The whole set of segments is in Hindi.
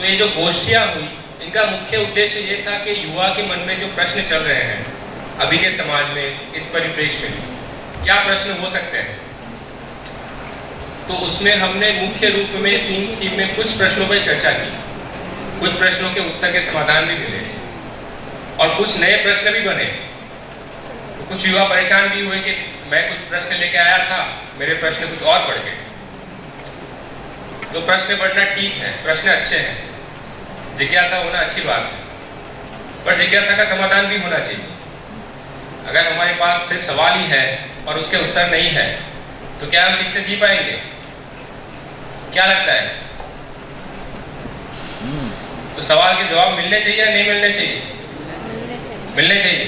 तो ये जो गोष्ठियाँ हुई, इनका मुख्य उद्देश्य ये था कि युवा के मन में जो प्रश्न चल रहे हैं अभी के समाज में, इस परिप्रेक्ष्य में क्या प्रश्न हो सकते हैं, तो उसमें हमने मुख्य रूप में 3 थीम में कुछ प्रश्नों पर चर्चा की। कुछ प्रश्नों के उत्तर के समाधान भी मिले और कुछ नए प्रश्न भी बने। तो कुछ युवा परेशान भी हुए कि मैं कुछ प्रश्न लेके आया था, मेरे प्रश्न कुछ और बढ़ गए। तो प्रश्न बढ़ना ठीक है, प्रश्न अच्छे हैं, जिज्ञासा होना अच्छी बात है, पर जिज्ञासा का समाधान भी होना चाहिए। अगर हमारे पास सिर्फ सवाल ही है और उसके उत्तर नहीं है तो क्या हम ठीक से जी पाएंगे? क्या लगता है? तो सवाल के जवाब मिलने चाहिए या नहीं मिलने चाहिए? मिलने चाहिए,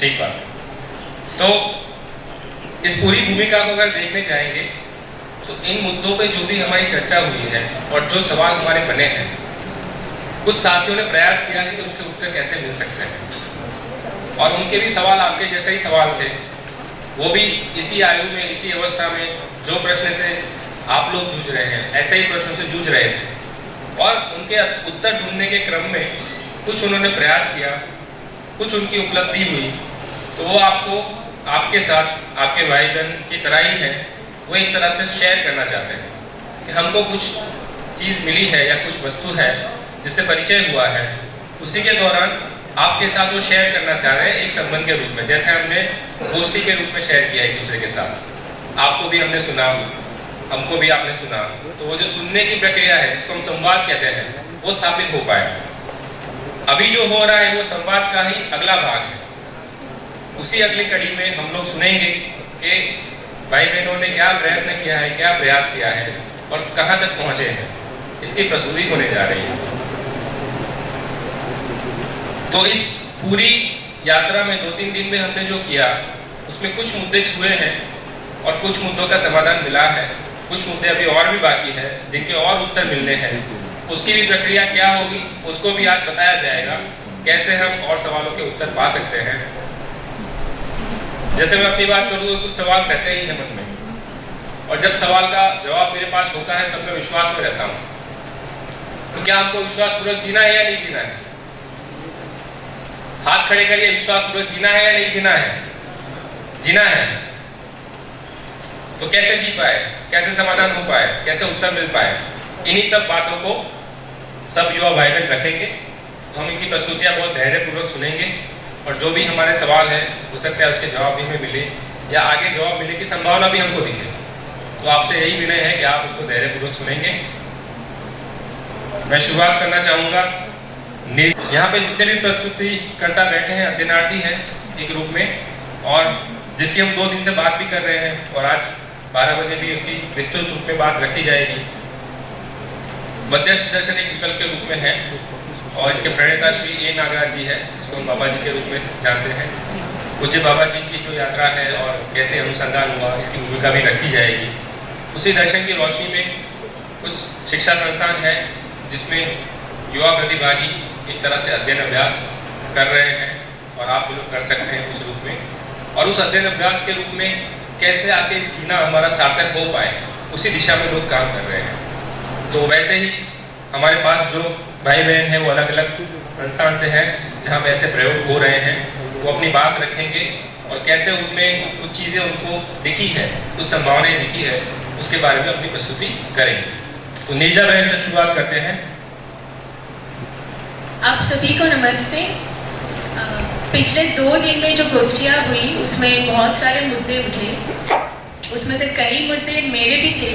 ठीक बात। तो इस पूरी भूमिका को अगर देखने जाएंगे तो इन मुद्दों पे जो भी हमारी चर्चा हुई है और जो सवाल हमारे बने हैं, कुछ साथियों ने प्रयास किया कि उसके उत्तर कैसे मिल सकते हैं, और उनके भी सवाल आपके जैसे ही सवाल थे। वो भी इसी आयु में, इसी अवस्था में जो प्रश्न से आप लोग जूझ रहे हैं, ऐसे ही प्रश्नों से जूझ रहे थे, और उनके उत्तर ढूंढने के क्रम में कुछ उन्होंने प्रयास किया, कुछ उनकी उपलब्धि हुई, तो वो आपको, आपके साथ, आपके भाई बहन की तरह ही है, वो एक तरह से शेयर करना चाहते हैं कि हमको कुछ चीज़ मिली है या कुछ वस्तु है जिससे परिचय हुआ है, उसी के दौरान आपके साथ वो शेयर करना चाह रहे हैं एक संबंध के रूप में, जैसे हमने गोष्ठी के रूप में शेयर किया एक दूसरे के साथ। आपको भी हमने सुना, हमको भी आपने सुना, तो वो जो सुनने की प्रक्रिया है जिसको हम संवाद कहते हैं, वो स्थापित हो पाए। अभी जो हो रहा है वो संवाद का ही अगला भाग है। उसी अगली कड़ी में हम लोग सुनेंगे कि भाई बहनों ने क्या प्रयत्न किया है, क्या प्रयास किया है और कहाँ तक पहुंचे हैं, इसकी प्रस्तुति होने जा रही है। तो इस पूरी यात्रा में 2-3 दिन में हमने जो किया, उसमें कुछ मुद्दे छुए हैं और कुछ मुद्दों का समाधान मिला है, कुछ मुद्दे अभी और भी बाकी है जिनके और उत्तर मिलने हैं। उसकी भी प्रक्रिया क्या होगी उसको भी आज बताया जाएगा, कैसे हम और सवालों के उत्तर पा सकते हैं। जैसे मैं अपनी बात करूँ तो कुछ सवाल रहते ही हैं मन में, और जब सवाल का जवाब मेरे पास होता है तब मैं विश्वास में रहता हूँ। तो क्या हमको विश्वासपूर्वक जीना है या नहीं जीना है? हाथ खड़े करिए, विश्वासपूर्वक जीना है या नहीं जीना है? जीना है। तो कैसे जी पाए, कैसे समाधान हो पाए, कैसे उत्तर मिल पाए, इन्हीं सब बातों को सब युवा भाई बहन रखेंगे। तो हम इनकी प्रस्तुतियां बहुत धैर्यपूर्वक सुनेंगे, और जो भी हमारे सवाल है हो सकता है उसके जवाब भी हमें मिले या आगे जवाब मिले की संभावना भी हमको दिखे। तो आपसे यही विनय है कि आप उनको धैर्यपूर्वक सुनेंगे। मैं शुरुआत करना चाहूँगा। यहाँ पे जितने भी प्रस्तुति करता बैठे हैं अध्ययनार्थी हैं एक रूप में, और जिसकी हम 2 दिन से बात भी कर रहे हैं, और आज 12 बजे भी उसकी विस्तृत रूप में बात रखी जाएगी। मध्यस्थ दर्शन एक विकल्प के रूप में है, और इसके प्रणेता श्री ए नागराज जी है, जिसको हम बाबा जी के रूप में जानते हैं। पूज्य बाबा जी की जो यात्रा है और कैसे अनुसंधान हुआ, इसकी भूमिका भी रखी जाएगी। उसी दर्शन की रोशनी में कुछ शिक्षा संस्थान है जिसमें युवा प्रतिभागी एक तरह से अध्ययन अभ्यास कर रहे हैं, और आप लोग कर सकते हैं उस रूप में। और उस अध्ययन अभ्यास के रूप में कैसे आके जीना हमारा सार्थक हो पाए, उसी दिशा में लोग काम कर रहे हैं। तो वैसे ही हमारे पास जो भाई बहन हैं वो अलग अलग संस्थान से हैं जहाँ वैसे प्रयोग हो रहे हैं, वो अपनी बात रखेंगे और कैसे उनमें कुछ चीज़ें उनको दिखी है, कुछ संभावनाएं दिखी है, उसके बारे में अपनी प्रस्तुति करेंगे। तो नीरजा बहन से शुरुआत करते हैं। आप सभी को नमस्ते। पिछले 2 दिन में जो गोष्ठियाँ हुई उसमें बहुत सारे मुद्दे उठे, उसमें से कई मुद्दे मेरे भी थे,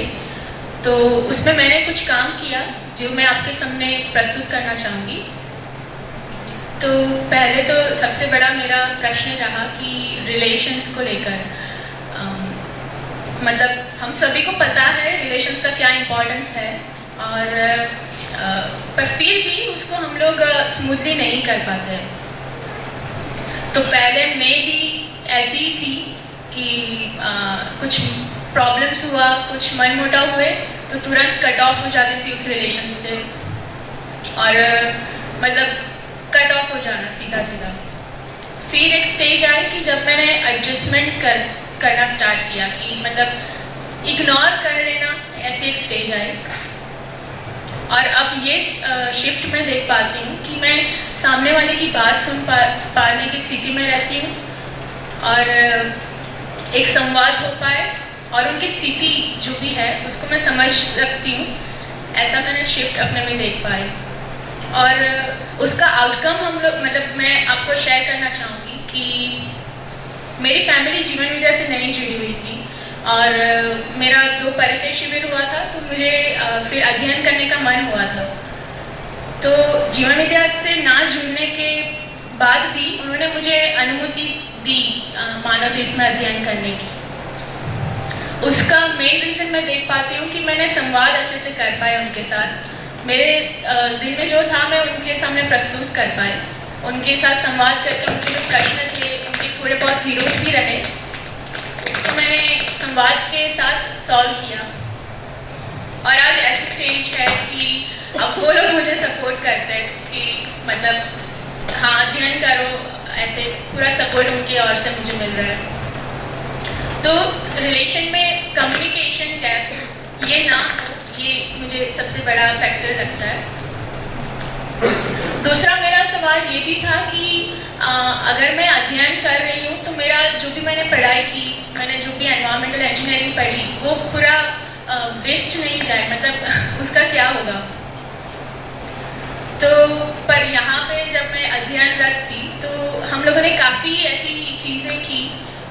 तो उसमें मैंने कुछ काम किया जो मैं आपके सामने प्रस्तुत करना चाहूँगी। तो पहले तो सबसे बड़ा मेरा प्रश्न रहा कि रिलेशंस को लेकर, मतलब हम सभी को पता है रिलेशंस का क्या इम्पोर्टेंस है, और पर फिर भी उसको हम लोग स्मूथली नहीं कर पाते। तो पहले मैं भी ऐसी ही थी कि कुछ प्रॉब्लम्स हुआ, कुछ मनमुटाव हुए तो तुरंत कट ऑफ हो जाती थी उस रिलेशन से, और मतलब कट ऑफ हो जाना सीधा सीधा। फिर एक स्टेज आई कि जब मैंने एडजस्टमेंट करना स्टार्ट किया, कि मतलब इग्नोर कर लेना, ऐसी एक स्टेज आई। और अब ये शिफ्ट मैं देख पाती हूँ कि मैं सामने वाले की बात सुन पाने की स्थिति में रहती हूँ और एक संवाद हो पाए और उनकी स्थिति जो भी है उसको मैं समझ सकती हूँ। ऐसा मैंने शिफ्ट अपने में देख पाई और उसका आउटकम हम लोग मतलब मैं आपको शेयर करना चाहूँगी कि मेरी फैमिली जीवन विद्या से नहीं जुड़ी हुई थी और मेरा 2 परिचय शिविर हुआ था तो मुझे फिर अध्ययन करने का मन हुआ था। तो जीवन विद्या से ना जुड़ने के बाद भी उन्होंने मुझे अनुमति दी मानव तीर्थ में अध्ययन करने की। उसका मेन रीज़न मैं देख पाती हूँ कि मैंने संवाद अच्छे से कर पाया उनके साथ। मेरे दिल में जो था मैं उनके सामने प्रस्तुत कर पाई। उनके साथ संवाद करके उनके जो प्रश्न थे उनके थोड़े बहुत विरोध भी रहे, उसको मैंने संवाद के साथ सॉल्व किया और आज ऐसी स्टेज है कि अब वो लोग मुझे सपोर्ट करते हैं कि मतलब हाँ अध्ययन करो, ऐसे पूरा सपोर्ट उनकी ओर से मुझे मिल रहा है। तो रिलेशन में कम्युनिकेशन गैप ये ना हो, ये मुझे सबसे बड़ा फैक्टर लगता है। दूसरा मेरा सवाल ये भी था कि अगर मैं अध्ययन कर रही हूँ तो मेरा जो भी मैंने पढ़ाई की, मैंने जो भी एनवायरमेंटल इंजीनियरिंग पढ़ी वो पूरा वेस्ट नहीं जाए, मतलब उसका क्या होगा। तो पर यहाँ पे जब मैं अध्ययनरत थी तो हम लोगों ने काफ़ी ऐसी चीज़ें की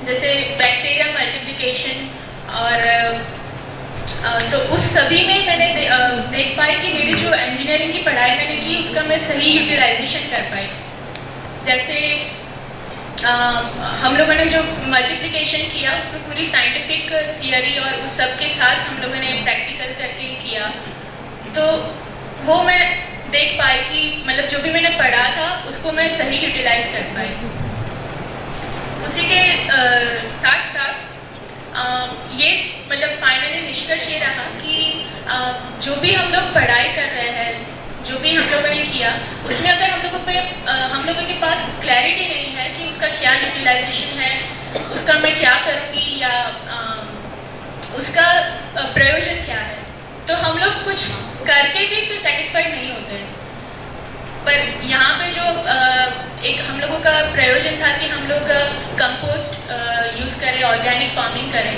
जैसे बैक्टीरिया मल्टीप्लिकेशन और तो उस सभी में मैंने देख पाई कि मेरी जो इंजीनियरिंग की पढ़ाई मैंने की उसका मैं सही यूटिलाइजेशन कर पाई। जैसे हम लोगों ने जो मल्टीप्लिकेशन किया उसमें पूरी साइंटिफिक थियरी और उस सब के साथ हम लोगों ने प्रैक्टिकल करके किया, तो वो मैं देख पाई कि मतलब जो भी मैंने पढ़ा था उसको मैं सही यूटिलाइज कर पाई। उसी के साथ साथ ये मतलब फाइनली निष्कर्ष ये रहा कि जो भी हम लोग पढ़ाई कर रहे हैं, जो भी हम लोगों ने किया उसमें अगर हम लोगों के पास क्लैरिटी नहीं है कि उसका क्या यूटिलाइजेशन है, उसका मैं क्या करूँगी या उसका प्रयोजन क्या है, तो हम लोग कुछ करके भी फिर सेटिस्फाइड नहीं होते। पर यहाँ पे जो एक हम लोगों का प्रयोजन था कि हम लोग कंपोस्ट यूज़ करें, ऑर्गेनिक फार्मिंग करें,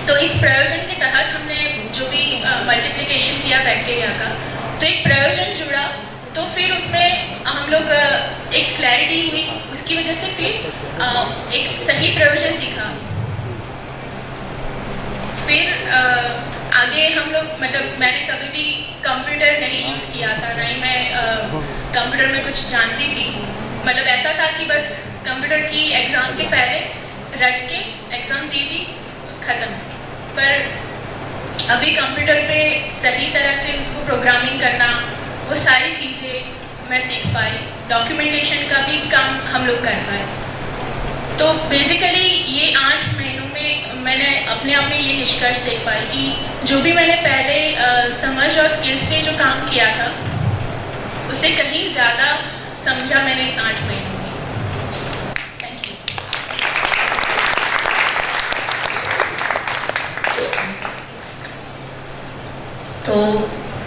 तो इस प्रयोजन के तहत हमने जो भी मल्टीप्लिकेशन किया बैक्टीरिया का, तो एक प्रयोजन जुड़ा, तो फिर उसमें हम लोग एक क्लैरिटी हुई, उसकी वजह से फिर एक सही प्रयोजन दिखा। फिर आगे हम लोग मतलब मैंने कभी भी कंप्यूटर नहीं यूज़ किया था, ना ही मैं कंप्यूटर में कुछ जानती थी। मतलब ऐसा था कि बस कंप्यूटर की एग्ज़ाम के पहले रट के एग्ज़ाम दे दी, ख़त्म। पर अभी कंप्यूटर पे सही तरह से उसको प्रोग्रामिंग करना, वो सारी चीज़ें मैं सीख पाई। डॉक्यूमेंटेशन का भी काम हम लोग कर पाए। तो बेसिकली ये 8 महीनों में मैंने अपने आप में ये निष्कर्ष देख पाई कि जो भी मैंने पहले समझ और स्किल्स पे जो काम किया था उससे कहीं ज़्यादा समझा मैंने इस 8 महीनों में। Thank you. तो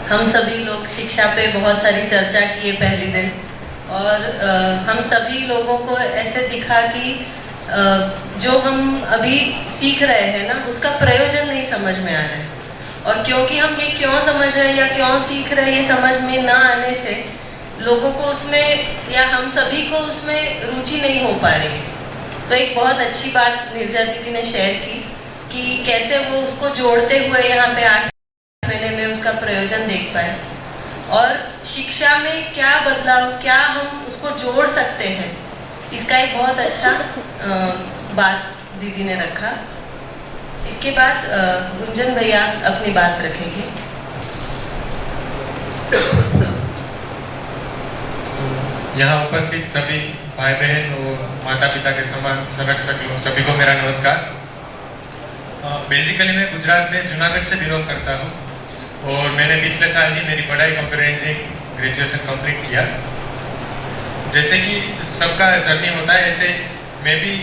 हम सभी लोग शिक्षा पे बहुत सारी चर्चा किए पहले दिन, और हम सभी लोगों को ऐसे दिखा कि जो हम अभी सीख रहे हैं ना उसका प्रयोजन नहीं समझ में आ रहा है, और क्योंकि हम ये क्यों समझ रहे हैं या क्यों सीख रहे हैं ये समझ में ना आने से लोगों को उसमें या हम सभी को उसमें रुचि नहीं हो पा रही है। तो एक बहुत अच्छी बात निर्जा दीदी ने शेयर की कि कैसे वो उसको जोड़ते हुए यहाँ पे 8 महीने में उसका प्रयोजन देख पाए, और शिक्षा में क्या बदलाव, क्या हम उसको जोड़ सकते हैं, इसका एक बहुत अच्छा बात दीदी ने रखा। इसके बाद गुंजन भैया अपनी बात रखेंगे। यहाँ उपस्थित सभी भाई बहन और माता पिता के समान संरक्षक लोग सभी को मेरा नमस्कार। बेसिकली मैं गुजरात में जूनागढ़ से बिलोंग करता हूँ और मैंने पिछले साल ही मेरी पढ़ाई कंप्यूटर इंजीनियरिंग ग्रेजुएशन कंप्लीट किया। जैसे कि सबका जर्नी होता है ऐसे मैं भी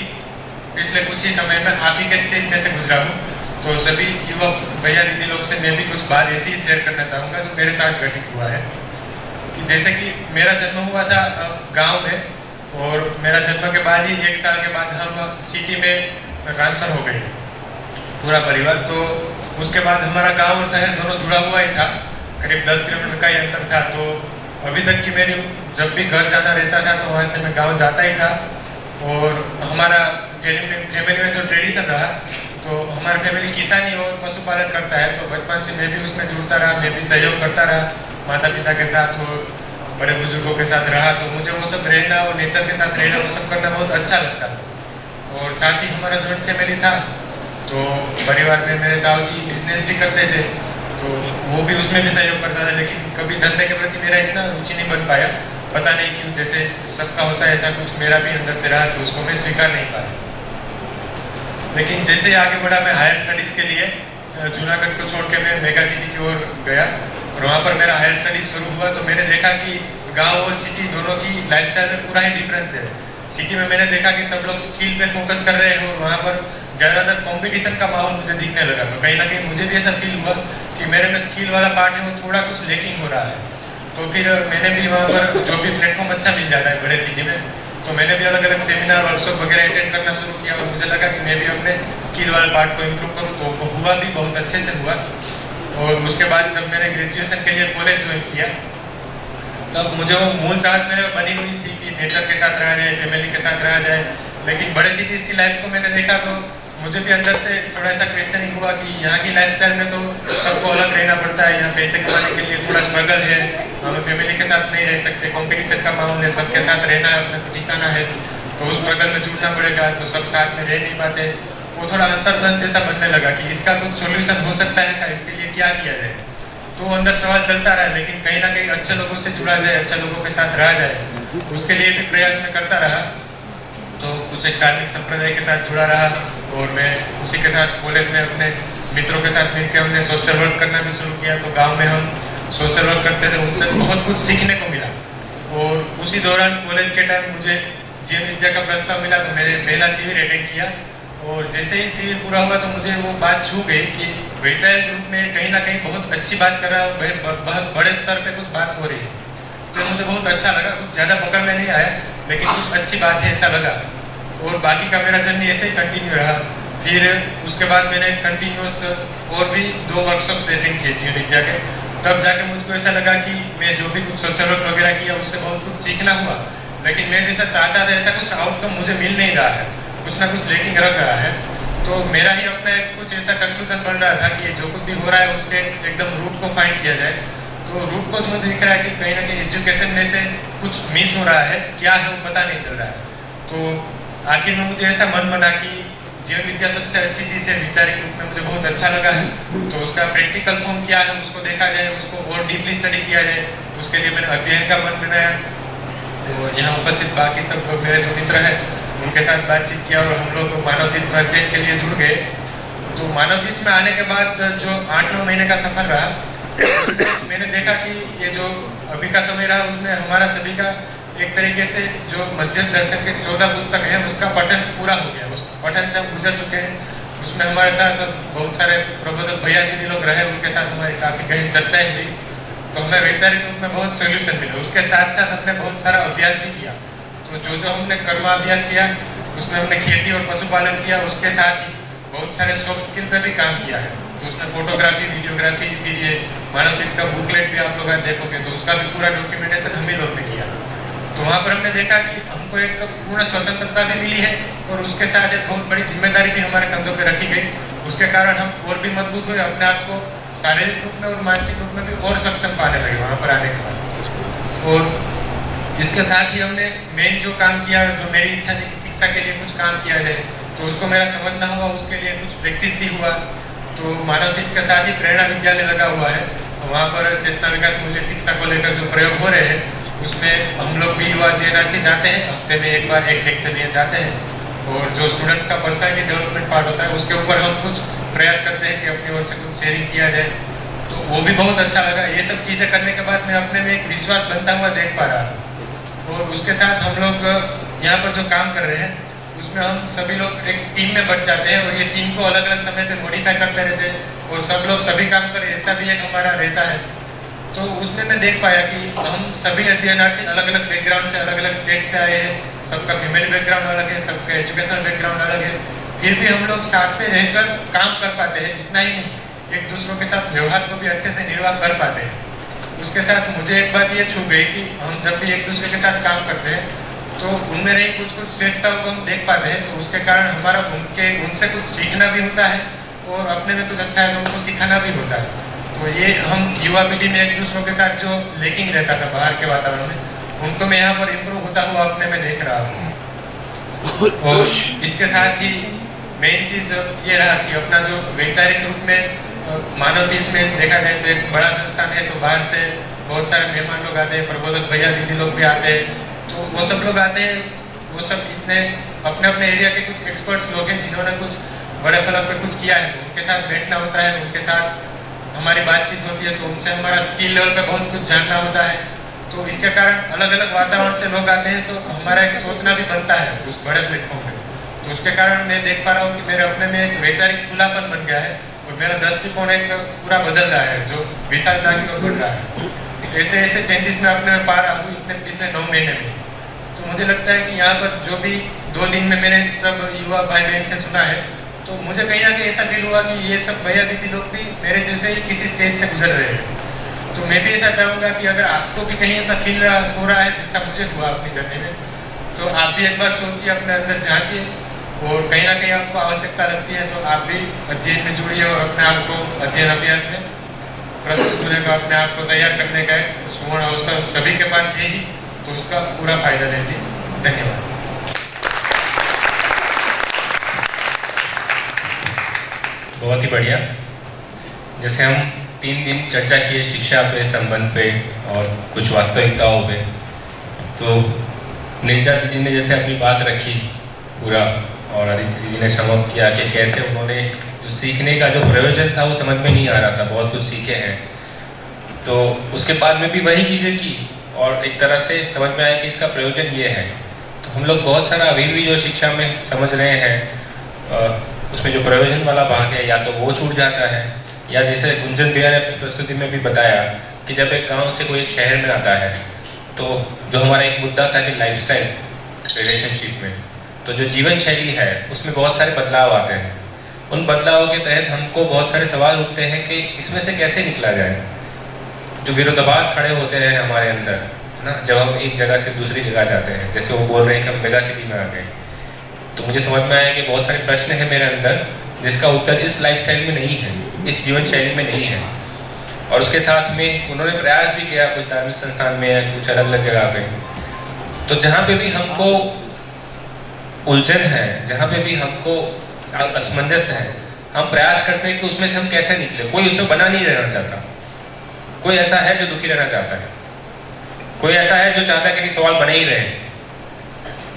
पिछले कुछ ही समय में आप ही के स्टेज में से गुजरा हूँ तो सभी युवा भैया दीदी लोग से मैं भी कुछ बात ऐसे ही शेयर करना चाहूँगा जो मेरे साथ घटित हुआ है। कि जैसे कि मेरा जन्म हुआ था गांव में और मेरा जन्म के बाद ही 1 साल के बाद हम सिटी में ट्रांसफ़र हो गए पूरा परिवार। तो उसके बाद हमारा गांव और शहर दोनों जुड़ा हुआ ही था, करीब 10 किलोमीटर का ही अंतर था। तो अभी तक की मेरी जब भी घर जाना रहता था तो वहाँ से मैं गांव जाता ही था। और हमारा फैमिली में जो ट्रेडिशन रहा, तो हमारी फैमिली किसानी और पशुपालन करता है, तो बचपन से मैं भी उसमें जुड़ता रहा, मैं भी सहयोग करता रहा माता पिता के साथ और बड़े बुजुर्गों के साथ रहा। तो मुझे वो सब रहना और नेचर के साथ रहना वो सब करना बहुत अच्छा लगता था। और साथ ही हमारा जॉइंट फैमिली था, तो परिवार में मेरे ताऊ जी बिजनेस भी करते थे, तो वो भी उसमें भी सहयोग करता था। लेकिन कभी धंधे के प्रति मेरा इतना रुचि नहीं बन पाया, पता नहीं क्यों, जैसे सबका होता है ऐसा कुछ मेरा भी अंदर से रहा कि उसको मैं स्वीकार नहीं पाया। लेकिन जैसे ही आगे बढ़ा, मैं हायर स्टडीज़ के लिए जूनागढ़ को छोड़ के मैं मेगा सिटी की ओर गया और वहाँ पर मेरा हायर स्टडीज शुरू हुआ। तो मैंने देखा कि गांव और सिटी दोनों की लाइफस्टाइल में पूरा ही डिफरेंस है। सिटी में मैंने देखा कि सब लोग स्किल पे फोकस कर रहे हैं और वहाँ पर ज़्यादातर कंपटीशन का माहौल मुझे दिखने लगा। तो कहीं ना कहीं मुझे भी ऐसा फील हुआ कि मेरे में स्किल वाला पार्ट है वो थोड़ा कुछ लेकिंग हो रहा है। तो फिर मैंने भी वहाँ पर जो भी प्लेटफॉर्म अच्छा मिल जाता है बड़े सिटी में, तो मैंने भी अलग अलग सेमिनार वर्कशॉप वगैरह अटेंड करना शुरू किया और मुझे लगा कि मैं भी अपने स्किल वाले पार्ट को इम्प्रूव करूँ। तो वो हुआ भी, बहुत अच्छे से हुआ। और उसके बाद जब मैंने ग्रेजुएशन के लिए कॉलेज ज्वाइन किया, तब मुझे वो मूल चाहत मेरे बनी हुई थी कि नेचर के साथ रहा जाए, फैमिली के साथ रहा जाए। लेकिन बड़े सिटीज़ की लाइफ को मैंने देखा तो मुझे भी अंदर से थोड़ा सा क्वेश्चनिंग हुआ कि यहाँ की लाइफस्टाइल में तो सबको अलग रहना पड़ता है, यहाँ पैसे कमाने के लिए थोड़ा स्ट्रगल है, हम फैमिली के साथ नहीं रह सकते, कंपटीशन का माहौल है, सबके साथ रहना है, अपने को ठिकाना है, तो उस स्ट्रगल में जुड़ना पड़ेगा, तो सब साथ में रह नहीं पाते। वो थोड़ा अंतर्द्वंद जैसा बनने लगा कि इसका कुछ सोल्यूशन हो सकता है क्या, इसके लिए क्या किया जाए। तो अंदर सवाल चलता रहा, लेकिन कहीं ना कहीं अच्छे लोगों से जुड़ा जाए, अच्छे लोगों के साथ रहा जाए, उसके लिए भी प्रयास में करता रहा। तो कुछ एक धार्मिक संप्रदाय के साथ जुड़ा रहा और मैं उसी के साथ कॉलेज में अपने मित्रों के साथ मिलकर हमने सोशल वर्क करना भी शुरू किया। तो गांव में हम सोशल वर्क करते थे, उनसे बहुत कुछ सीखने को मिला। और उसी दौरान कॉलेज के टाइम मुझे जीवन विद्या का प्रस्ताव मिला, तो मैंने पहला शिविर अटेंड किया। और जैसे ही शिविर पूरा हुआ तो मुझे वो बात छू गई कि वैचारिक ग्रुप में कहीं ना कहीं बहुत अच्छी बात कर रहा है, बहुत बड़े स्तर पे कुछ बात हो रही है। तो मुझे बहुत अच्छा लगा, कुछ ज़्यादा पकड़ में नहीं आया, लेकिन कुछ अच्छी बात है ऐसा लगा। और बाकी का मेरा जर्नी ऐसे ही कंटिन्यू रहा। फिर उसके बाद मैंने कंटिन्यूस और भी 2 वर्कशॉप्स अटेंड किए जीवन विद्या के। तब जाके मुझको ऐसा लगा कि मैं जो भी कुछ सोशल वर्क वगैरह किया उससे बहुत कुछ सीखना हुआ, लेकिन मैं जैसा चाहता था ऐसा कुछ आउटकम मुझे मिल नहीं रहा है, कुछ ना कुछ लेकिन रख रहा है। तो मेरा ही अपना कुछ ऐसा कंक्लूजन बन रहा था कि जो कुछ भी हो रहा है उसके एकदम रूट को फाइंड किया जाए। तो रूट को मुझे दिख रहा है कि कहीं ना कहीं एजुकेशन में से कुछ मिस हो रहा है, क्या है वो पता नहीं चल रहा है। तो आखिर में मुझे ऐसा मन बना कि जीवन विद्या सबसे अच्छी चीज़ है, वैचारिक रूप में मुझे बहुत अच्छा लगा है, तो उसका प्रैक्टिकल फॉर्म क्या है उसको देखा जाए, उसको और डीपली स्टडी किया जाए। उसके लिए मैंने अध्ययन का मन बनाया। तो यहाँ उपस्थित बाकी सब मेरे जो मित्र हैं उनके साथ बातचीत किया और हम लोग मानवतीर्थ में अध्ययन के लिए जुड़ गए। तो मानवतीर्थ में आने के बाद जो 8-9 महीने का सफर रहा, मैंने देखा कि ये जो अभी का समय रहा उसमें हमारा सभी का एक तरीके से जो मध्यस्थ दर्शन के 14 पुस्तक हैं उसका पठन पूरा हो गया, उस पठन से हम गुजर चुके हैं। उसमें हमारे साथ बहुत सारे प्रबोधक भैया दीदी लोग रहे, उनके साथ हमारी काफ़ी गहन चर्चाएं हुई, तो हमें वैचारिक रूप में बहुत सोल्यूशन मिला। उसके साथ साथ हमने बहुत सारा अभ्यास भी किया। तो जो हमने कर्माभ्यास किया उसमें हमने खेती और पशुपालन किया, उसके साथ ही बहुत सारे सॉफ्ट स्किल पे भी काम किया है। तो उसमें फोटोग्राफी, वीडियोग्राफी, फिर ये मानवतीर्थ का बुकलेट भी आप लोग देखोगे तो उसका भी पूरा डॉक्यूमेंटेशन हम ही लोग ने किया। तो वहाँ पर हमने देखा कि हमको एक पूर्ण स्वतंत्रता भी मिली है और उसके साथ एक बहुत बड़ी जिम्मेदारी भी हमारे कंधों पे रखी गई। उसके कारण हम और भी मजबूत हुए, अपने आप को शारीरिक रूप में और मानसिक रूप में भी और सक्षम पाने लगे वहाँ पर आने के बाद। और इसके साथ ही हमने मेन जो काम किया, जो मेरी इच्छा थी कि शिक्षा के लिए कुछ काम किया जाए, तो उसको मेरा समझना हुआ, उसके लिए कुछ प्रैक्टिस भी हुआ। तो मानवतीर्थ के साथ ही प्रेरणा विद्यालय लगा हुआ है, वहाँ पर चेतना विकास मूल्य शिक्षा को लेकर जो प्रयोग हो रहे हैं उसमें हम लोग भी युवा अध्ययनार्थी जाते हैं, हफ्ते में एक बार एक लेक्चर लिए जाते हैं। और जो स्टूडेंट्स का पर्सनैलिटी डेवलपमेंट पार्ट होता है उसके ऊपर हम कुछ प्रयास करते हैं कि अपनी ओर से कुछ शेयरिंग किया जाए। तो वो भी बहुत अच्छा लगा। ये सब चीज़ें करने के बाद मैं अपने में एक विश्वास बनता हुआ देख पा रहा हूँ। और उसके साथ हम लोग यहाँ पर जो काम कर रहे हैं उसमें हम सभी लोग एक टीम में बट जाते हैं और ये टीम को अलग अलग समय पे मॉडिफाई करते रहते हैं और सब लोग सभी काम करें, ऐसा भी एक हमारा रहता है। तो उसमें मैं देख पाया कि हम सभी अध्ययनार्थी अलग अलग बैकग्राउंड से, अलग अलग स्टेट से आए हैं, सबका फैमिली बैकग्राउंड अलग है, सबका एजुकेशनल बैकग्राउंड अलग है, फिर भी हम लोग साथ में रहकर काम कर पाते हैं। इतना ही नहीं, एक दूसरों के साथ व्यवहार को भी अच्छे से निर्वाह कर पाते हैं। उसके साथ मुझे एक बात ये छू गई कि हम जब भी एक दूसरे के साथ काम करते हैं तो उनमें रही कुछ कुछ श्रेष्ठताओं को हम देख पाते हैं, तो उसके कारण हमारा उनसे कुछ सीखना भी होता है और अपने में कुछ अच्छा है तो उनको सिखाना भी होता है। तो ये हम युवा पीढ़ी में एक दूसरों के साथ जो लेकिंग रहता था बाहर के वातावरण में, उनको मैं यहाँ पर इम्प्रूव होता हुआ अपने में देख रहा हूँ। और इसके साथ ही मेन चीज़ ये रहा कि अपना जो वैचारिक रूप में मानव तीर्थ में देखा जाए तो एक बड़ा संस्थान है, तो बाहर से बहुत सारे मेहमान लोग आते हैं, प्रबोधक भैया दीदी लोग भी आते हैं, तो वो सब लोग आते हैं, वो सब इतने अपने अपने एरिया के कुछ एक्सपर्ट्स लोग हैं जिन्होंने कुछ बड़े फलक पे कुछ किया है, उनके साथ बैठना होता है, उनके साथ हमारी बातचीत होती है, तो उनसे हमारा स्किल लेवल पे बहुत कुछ जानना होता है। तो इसके कारण अलग अलग वातावरण से लोग आते हैं, तो हमारा एक सोचना भी बनता है उस बड़े प्लेटफॉर्म पे। तो उसके कारण मैं देख पा रहा हूँ कि मेरे अपने में एक वैचारिक खुलापन बन गया है और मेरा दृष्टिकोण एक पूरा बदल रहा है, जो विशालता की ओर बढ़ रहा है। ऐसे ऐसे चेंजेस मैं अपने पा रहा हूँ इतने पिछले 9 महीने में। तो मुझे लगता है कि यहाँ पर जो भी 2 दिन में मैंने सब युवा भाई बहन से सुना है, तो मुझे कहीं ना कहीं ऐसा फील हुआ कि ये सब भैया दीदी लोग भी मेरे जैसे ही किसी स्टेज से गुजर रहे हैं। तो मैं भी ऐसा चाहूँगा कि अगर आपको भी कहीं ऐसा फील हो रहा है जैसा मुझे हुआ अपनी जर्नी में, तो आप भी एक बार सोचिए, अपने अंदर झांकिए, और कहीं ना कहीं आपको आवश्यकता लगती है तो आप भी अध्ययन में जुड़िए और अपने आप को अध्ययन अभ्यास में प्रस्तुत होने का, अपने आप को तैयार करने का एक सुवर्ण अवसर सभी के पास यही, तो उसका पूरा फायदा लीजिए। धन्यवाद। बहुत ही बढ़िया। जैसे हम 3 दिन चर्चा किए शिक्षा पे, संबंध पे और कुछ वास्तविकताओं पे, तो निर्जा दीदी ने जैसे अपनी बात रखी पूरा, और आदित्य दीदी ने समाप्त किया कि कैसे उन्होंने जो सीखने का जो प्रयोजन था वो समझ में नहीं आ रहा था, बहुत कुछ सीखे हैं, तो उसके बाद में भी वही चीज़ें की और एक तरह से समझ में आया कि इसका प्रयोजन ये है। तो हम लोग बहुत सारा अभी भी जो शिक्षा में समझ रहे हैं उसमें जो प्रयोजन वाला भाग है, या तो वो छूट जाता है, या जैसे गुंजन भैया ने अपनी प्रस्तुति में भी बताया कि जब एक गांव से कोई एक शहर में आता है, तो जो हमारा एक मुद्दा था कि लाइफस्टाइल रिलेशनशिप में, तो जो जीवन शैली है उसमें बहुत सारे बदलाव आते हैं। उन बदलावों के तहत हमको बहुत सारे सवाल उठते हैं कि इसमें से कैसे निकला जाए। जो विरोधाभास खड़े होते हैं हमारे अंदर, है ना, जब हम एक जगह से दूसरी जगह जाते हैं, जैसे वो बोल रहे हैं कि हम मेगा सिटी में आ गए, तो मुझे समझ में आया कि बहुत सारे प्रश्न हैं मेरे अंदर जिसका उत्तर इस लाइफस्टाइल में नहीं है, इस जीवन शैली में नहीं है। और उसके साथ में उन्होंने प्रयास भी किया कुछ धार्मिक संस्थान में या कुछ अलग अलग जगह पे, तो जहाँ पे भी हमको उलझन है, जहाँ पे भी हमको असमंजस है, हम प्रयास करते हैं कि उसमें से हम कैसे निकले। कोई उसमें बना नहीं रहना चाहता, कोई ऐसा है जो दुखी रहना चाहता है, कोई ऐसा है जो चाहता है कि नहीं सवाल बने ही रहे,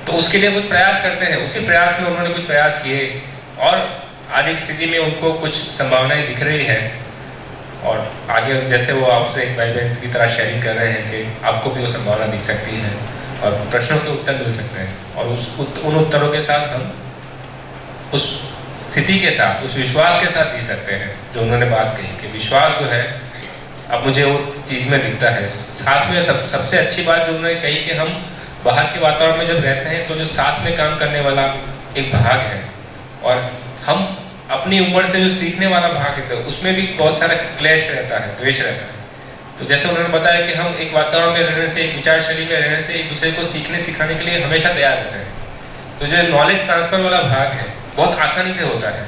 तो उसके लिए कुछ प्रयास करते हैं। उसी प्रयास में उन्होंने कुछ प्रयास किए और आज एक स्थिति में उनको कुछ संभावनाएं दिख रही है, और आगे जैसे वो आपसे एक भाई बहन की तरह शेयरिंग कर रहे हैं कि आपको भी वो संभावना दिख सकती है और प्रश्नों के उत्तर मिल सकते हैं, और उन उत्तरों के साथ हम उस स्थिति के साथ, उस विश्वास के साथ जी सकते हैं जो उन्होंने बात कही कि विश्वास जो है अब मुझे वो चीज़ में दिखता है। साथ में सबसे अच्छी बात जो उन्होंने कही कि हम बाहर के वातावरण में जब रहते हैं तो जो साथ में काम करने वाला एक भाग है, और हम अपनी उम्र से जो सीखने वाला भाग है उसमें भी बहुत सारा क्लेश रहता है, द्वेष रहता है। तो जैसे उन्होंने बताया कि हम एक वातावरण में रहने से, एक विचार शैली में रहने से एक दूसरे को सीखने सिखाने के लिए हमेशा तैयार रहते हैं। तो जो नॉलेज ट्रांसफर वाला भाग है बहुत आसानी से होता है।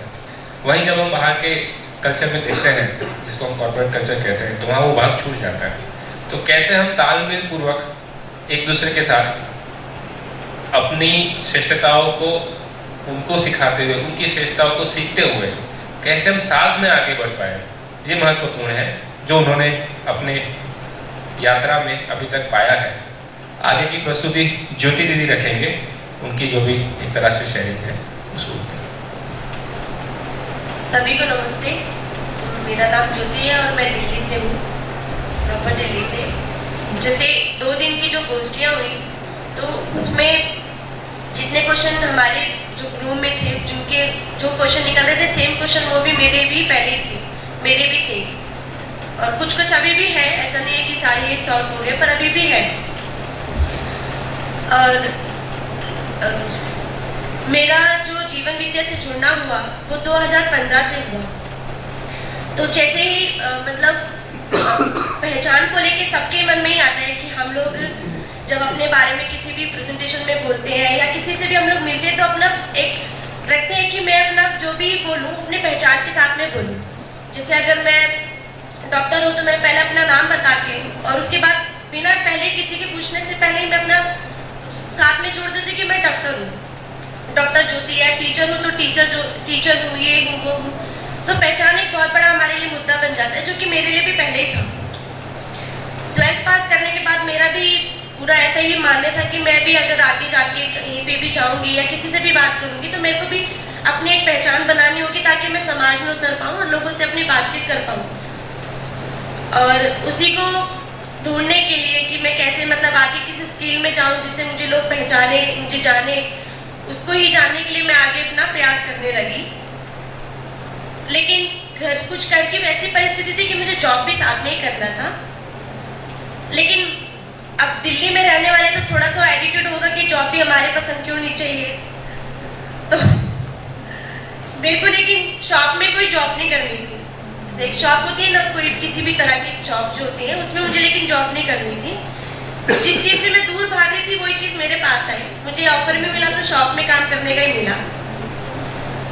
वहीं जब हम बाहर के कल्चर में देखते हैं, जिसको हम कॉर्पोरेट कल्चर कहते हैं, तो वहाँ वो भाग छूट जाता है। तो कैसे हम तालमेल पूर्वक एक दूसरे के साथ अपनी श्रेष्ठताओं को उनको सिखाते हुए, उनकी श्रेष्ठताओं को सीखते हुए कैसे हम साथ में आगे बढ़ पाए, ये महत्वपूर्ण है जो उन्होंने अपने यात्रा में अभी तक पाया है। आगे की प्रस्तुति ज्योति दीदी रखेंगे, उनकी जो भी एक तरह से शेयरिंग है उसको। सभी को नमस्ते, मेरा नाम ज्योति है और मैं दिल्ली से हूँ, प्रॉपर दिल्ली से। जैसे 2 दिन की जो गोष्ठियाँ हुई तो उसमें जितने क्वेश्चन हमारे जो रूम में थे, जिनके जो क्वेश्चन निकल रहे थे, सेम क्वेश्चन वो भी मेरे भी पहले ही थे, मेरे भी थे। और कुछ कुछ अभी भी है, ऐसा नहीं है कि सारे सॉल्व हो गए, पर अभी भी है। और मेरा जो जीवन विद्या से जुड़ना हुआ वो 2015 से हुआ। तो जैसे ही मतलब पहचान को लेके सबके मन में ही आता है कि हम लोग जब अपने बारे में किसी भी प्रेजेंटेशन में बोलते हैं या किसी से भी हम लोग मिलते हैं तो अपना एक रखते हैं कि मैं अपना जो भी बोलूँ अपने पहचान के साथ में बोलूँ। जैसे अगर मैं डॉक्टर हूँ तो मैं पहले अपना नाम बताती हूँ और उसके बाद बिना पहले किसी के पूछने से पहले ही मैं अपना साथ में जोड़ देती हूँ कि मैं डॉक्टर हूँ, डॉक्टर ज्योति है। टीचर हूँ तो टीचर हूँ, ये हूँ वो हूँ। तो पहचान एक बहुत बड़ा हमारे लिए मुद्दा बन जाता है, जो कि मेरे लिए भी पहले ही था। 12th पास करने के बाद मेरा भी पूरा ऐसा ही मानना था कि मैं भी अगर आगे जाके कहीं पे भी जाऊंगी या किसी से भी बात करूंगी तो मेरे को भी अपनी एक पहचान बनानी होगी ताकि मैं समाज में उतर पाऊँ और लोगों से अपनी बातचीत कर पाऊँ। और उसी को ढूंढने के लिए कि मैं कैसे मतलब आगे किसी स्किल में जाऊँ जिससे मुझे लोग पहचाने, मुझे जाने, उसको ही जानने के लिए मैं आगे अपना प्रयास करने लगी। लेकिन घर कुछ करके ऐसी परिस्थिति थी कि मुझे जॉब भी साथ में ही करना था। लेकिन अब दिल्ली में रहने वाले तो थोड़ा तो एटीट्यूड होगा कि जॉब भी हमारे पसंद की होनी चाहिए। तो मेरे को लेकिन शॉप में कोई जॉब नहीं करनी थी। एक शॉप होती है ना, कोई किसी भी तरह की जॉब जो होती है, उसमें मुझे लेकिन जॉब नहीं करनी थी। जिस चीज से मैं दूर भाग रही थी वही चीज मेरे पास आई। मुझे ऑफर में मिला तो शॉप में काम करने का ही मिला।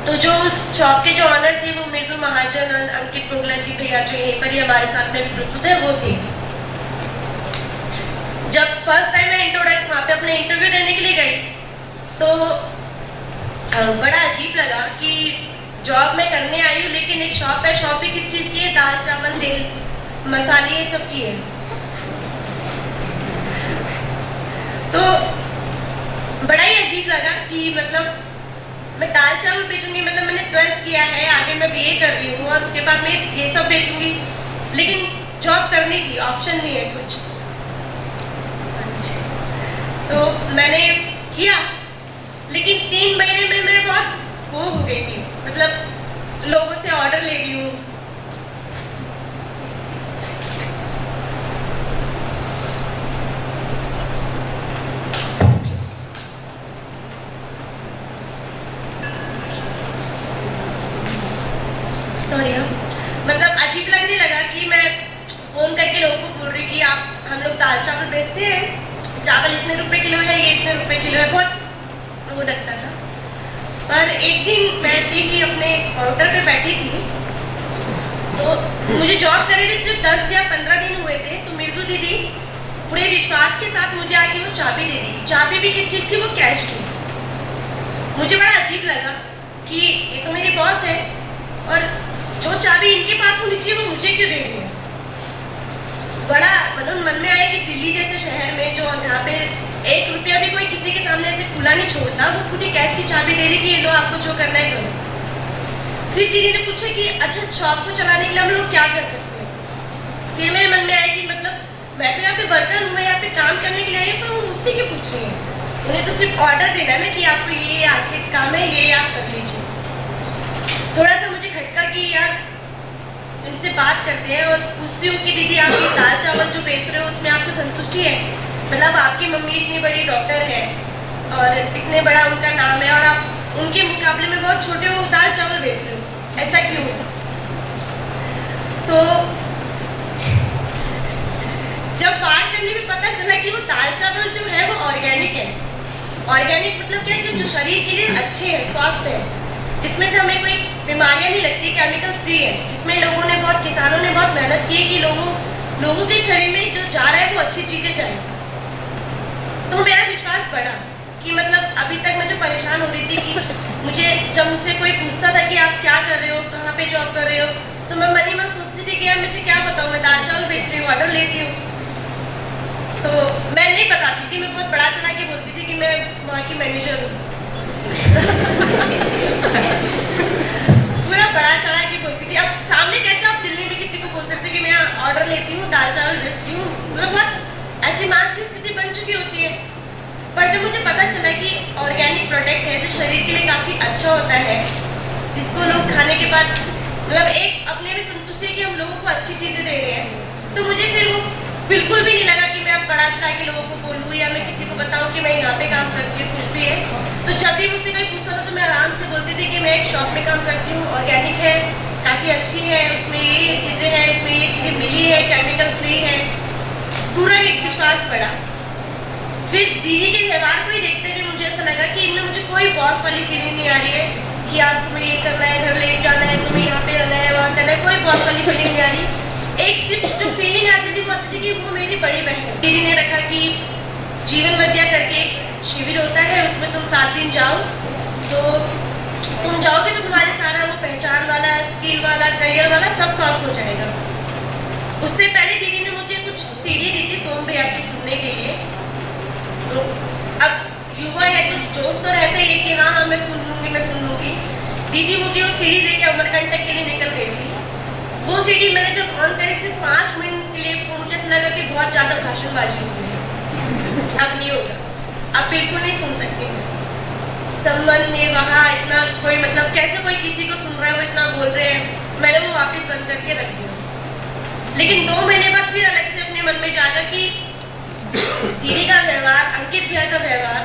तो जो उस शॉप के जो ऑनर थे वो मृदु महाजन और अंकित प्रोगला जी भैया जो यहीं पर ही हमारे साथ में भी प्रस्तुत है वो थे। जब फर्स्ट टाइम मैं वहाँ पे अपने इंटरव्यू देने के लिए गई तो बड़ा अजीब लगा कि जॉब मैं करने आई हूँ लेकिन एक शॉप है, शॉप भी किस चीज की है, दाल चावल तेल मसाले ये सब की है। तो बड़ा ही अजीब लगा कि मतलब मैं दाल चावल बेचूंगी, मतलब मैंने 12th किया है, आगे मैं बीए कर रही हूँ और उसके बाद मैं ये सब बेचूंगी, लेकिन जॉब करने की ऑप्शन नहीं है कुछ। तो मैंने किया, लेकिन 3 महीने में मैं बहुत वो हो गई थी, मतलब लोगों से ऑर्डर ले रही हूँ, मतलब अजीब लगने लगा कि मैं फोन करके लोगों को बोल रही कि आप हम लोग दाल चावल बेचते हैं, चावल इतने रुपए किलो है, ये इतने रुपए किलो है, बहुत वो लगता था। पर एक दिन मैं थी अपने काउंटर पे बैठी थी, तो मुझे जॉब करे हुए सिर्फ 10 या 15 दिन हुए थे। तो मृदु दीदी पूरे विश्वास के साथ मुझे आके वो चाबी दे दी। चाबी भी किस चीज़ की, वो कैश की। मुझे बड़ा अजीब लगा कि ये तो मेरी बॉस है और जो चाबी इनके पास होनी चाहिए वो मुझे क्यों दे रही है। बड़ा मतलब मन में आया कि दिल्ली जैसे शहर में जो जहाँ पे 1 रुपया भी कोई किसी के सामने ऐसे खुला नहीं छोड़ता, वो पूरी कैश की चाबी दे रही कि ये लो आपको जो करना है करो। फिर दीदी ने पूछा कि अच्छा शॉप को चलाने के लिए हम लोग क्या कर सकते हैं। फिर मेरे मन में आया कि मतलब मैं तो यहाँ पे वर्कर हूँ, मैं यहाँ पे काम करने के लिए आई हूँ, पर वो मुझसे क्यों पूछ रही है। उन्हें तो सिर्फ ऑर्डर देना है ना कि आपको ये आपके काम है, ये आप कर लीजिए। थोड़ा सा मुझे खटका कि यार इनसे बात करते हैं और पूछती हूँ कि दीदी आप ये दाल चावल जो बेच रहे हो उसमें आपको संतुष्टि है, मतलब आपकी मम्मी इतनी बड़ी डॉक्टर है और इतने बड़ा उनका नाम है और आप उनके मुकाबले में बहुत छोटे हो, दाल चावल बेच रहे हो, ऐसा क्यों। तो जब बात करने में पता चला कि वो दाल चावल जो है वो ऑर्गेनिक है। ऑर्गेनिक मतलब क्या है कि जो शरीर के लिए अच्छे हैं, स्वस्थ है, जिसमें से हमें कोई बीमारियां नहीं लगती, केमिकल फ्री है, जिसमें लोगों ने बहुत, किसानों ने बहुत मेहनत की है कि लोगों के शरीर में जो जा रहा है वो अच्छी चीजें जाए। तो मेरा विश्वास बढ़ा कि मतलब अभी तक मैं जो परेशान हो रही थी कि मुझे जब मुझसे कोई पूछता था कि आप क्या कर रहे हो, कहाँ पे जॉब कर रहे हो, तो मैं मन ही मन सोचती थी कि यार मैं से क्या बताऊँ, मैं दाल चावल बेच रही हूँ, ऑर्डर लेती हूँ। तो मैं नहीं बताती थी, मैं बहुत बड़ा चढ़ा के बोलती थी कि मैं वहाँ की मैनेजर हूँ। पूरा बड़ा चढ़ा के बोलती थी। अब सामने कैसे आप दिल्ली में किसी को बोल सकते कि मैं ऑर्डर लेती हूँ, दाल चावल बेचती हूँ, मतलब बहुत ऐसी मानसिक स्थिति बन चुकी होती है। पर जब मुझे पता चला कि ऑर्गेनिक प्रोडक्ट है जो शरीर के लिए काफ़ी अच्छा होता है, जिसको लोग खाने के बाद मतलब एक अपने में संतुष्टि है कि हम लोगों को अच्छी चीज़ें दे रहे हैं, तो मुझे फिर वो बिल्कुल भी नहीं लगा कि मैं अब बड़ा चढ़ा के लोगों को बोलूँ या मैं किसी को बताऊँ कि मैं यहाँ पे काम करती हूँ, कुछ भी है। तो जब भी मुझसे कोई पूछता था तो मैं आराम से बोलती थी कि मैं एक शॉप में काम करती हूँ, ऑर्गेनिक है, काफ़ी अच्छी है, उसमें ये चीज़ें हैं, इसमें ये चीज़ें मिली है, केमिकल फ्री है, पूरा एक विश्वास पड़ा। फिर दीदी के व्यवहार को ही देखते हुए मुझे ऐसा लगा कि इनमें मुझे कोई बॉस वाली फीलिंग नहीं आ रही है कि यार तुम्हें ये करना है, घर ले जाना है, तुम्हें यहाँ पे रहना है, वहाँ करना है, कोई बॉस वाली फीलिंग नहीं आ रही। एक सिर्फ जो फीलिंग आती थी वो आती थी कि वो मेरी बड़ी बहन है। दीदी ने रखा कि जीवन विद्या करके एक शिविर होता है, उसमें तुम 7 दिन जाओ, तो तुम जाओगे तो तुम्हारे सारा वो पहचान वाला, स्किल वाला, करियर वाला सब सॉल्व हो जाएगा। उससे पहले दीदी ने मुझे कुछ सीढ़ी दी थी सोम भैया की सुनने के लिए। तो अब युवा है तो जोश तो रहता ही है कि हाँ हाँ मैं सुन लूँगी। दीदी मुझे वो सीढ़ी दे के अमरकंटक के लिए निकल गई थी। वो सीढ़ी मैंने जब ऑन करी सिर्फ 5 मिनट के लिए, तो मुझे ऐसा लगा कि बहुत ज़्यादा भाषणबाजी हो गई, अब नहीं होगा, अब बिल्कुल नहीं सुन सकती मैं। संबंध ने वहाँ इतना कोई मतलब कैसे कोई किसी को सुन रहा है, वो इतना बोल रहे हैं, मैंने वो वापस बंद करके रख दिया। लेकिन 2 महीने बाद फिर अलग से अपने मन में जागा कि दीदी का व्यवहार, अंकित भैया का व्यवहार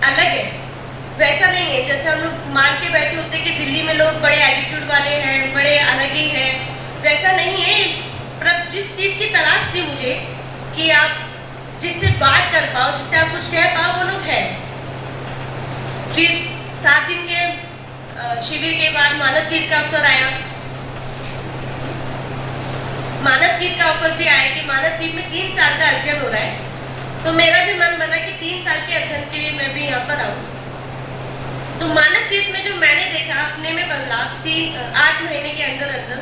अलग है, वैसा नहीं है जैसे हम लोग मान के बैठे होते कि दिल्ली में लोग बड़े एटीट्यूड वाले हैं, बड़े अलग ही हैं, वैसा नहीं है। पर जिस चीज़ की तलाश थी मुझे कि आप जिससे बात कर पाओ, जिससे आप कुछ कह पाओ, वो लोग हैं। फिर 7 दिन के शिविर के बाद मानव जीत का अवसर आया। मानव जीत का ऑफर भी आया कि मानव जीत में 3 साल का अध्ययन हो रहा है, तो मेरा भी मन बना कि 3 साल के अध्ययन के लिए मैं भी यहाँ पर आऊँ। तो मानव जीत में जो मैंने देखा अपने में बदलाव 8 महीने के अंदर अंदर,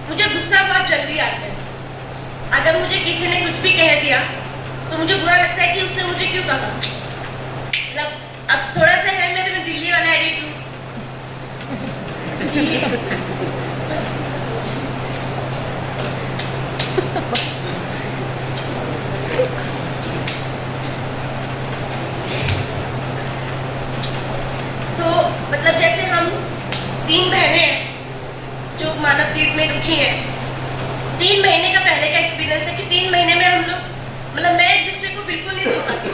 मुझे गुस्सा बहुत जल्दी आता है। अगर मुझे किसी ने कुछ भी कह दिया तो मुझे बुरा लगता है कि उसने मुझे क्यों कहा। मतलब अब थोड़ा सा है मेरे में दिल्ली वाला एटीट्यूड। तो मतलब जैसे हम 3 बहनें हैं जो मानव जीत में रुकी हैं, 3 महीने का पहले का एक्सपीरियंस है कि 3 महीने में हम लोग मतलब मैं एक दूसरे को बिल्कुल नहीं सुन पाती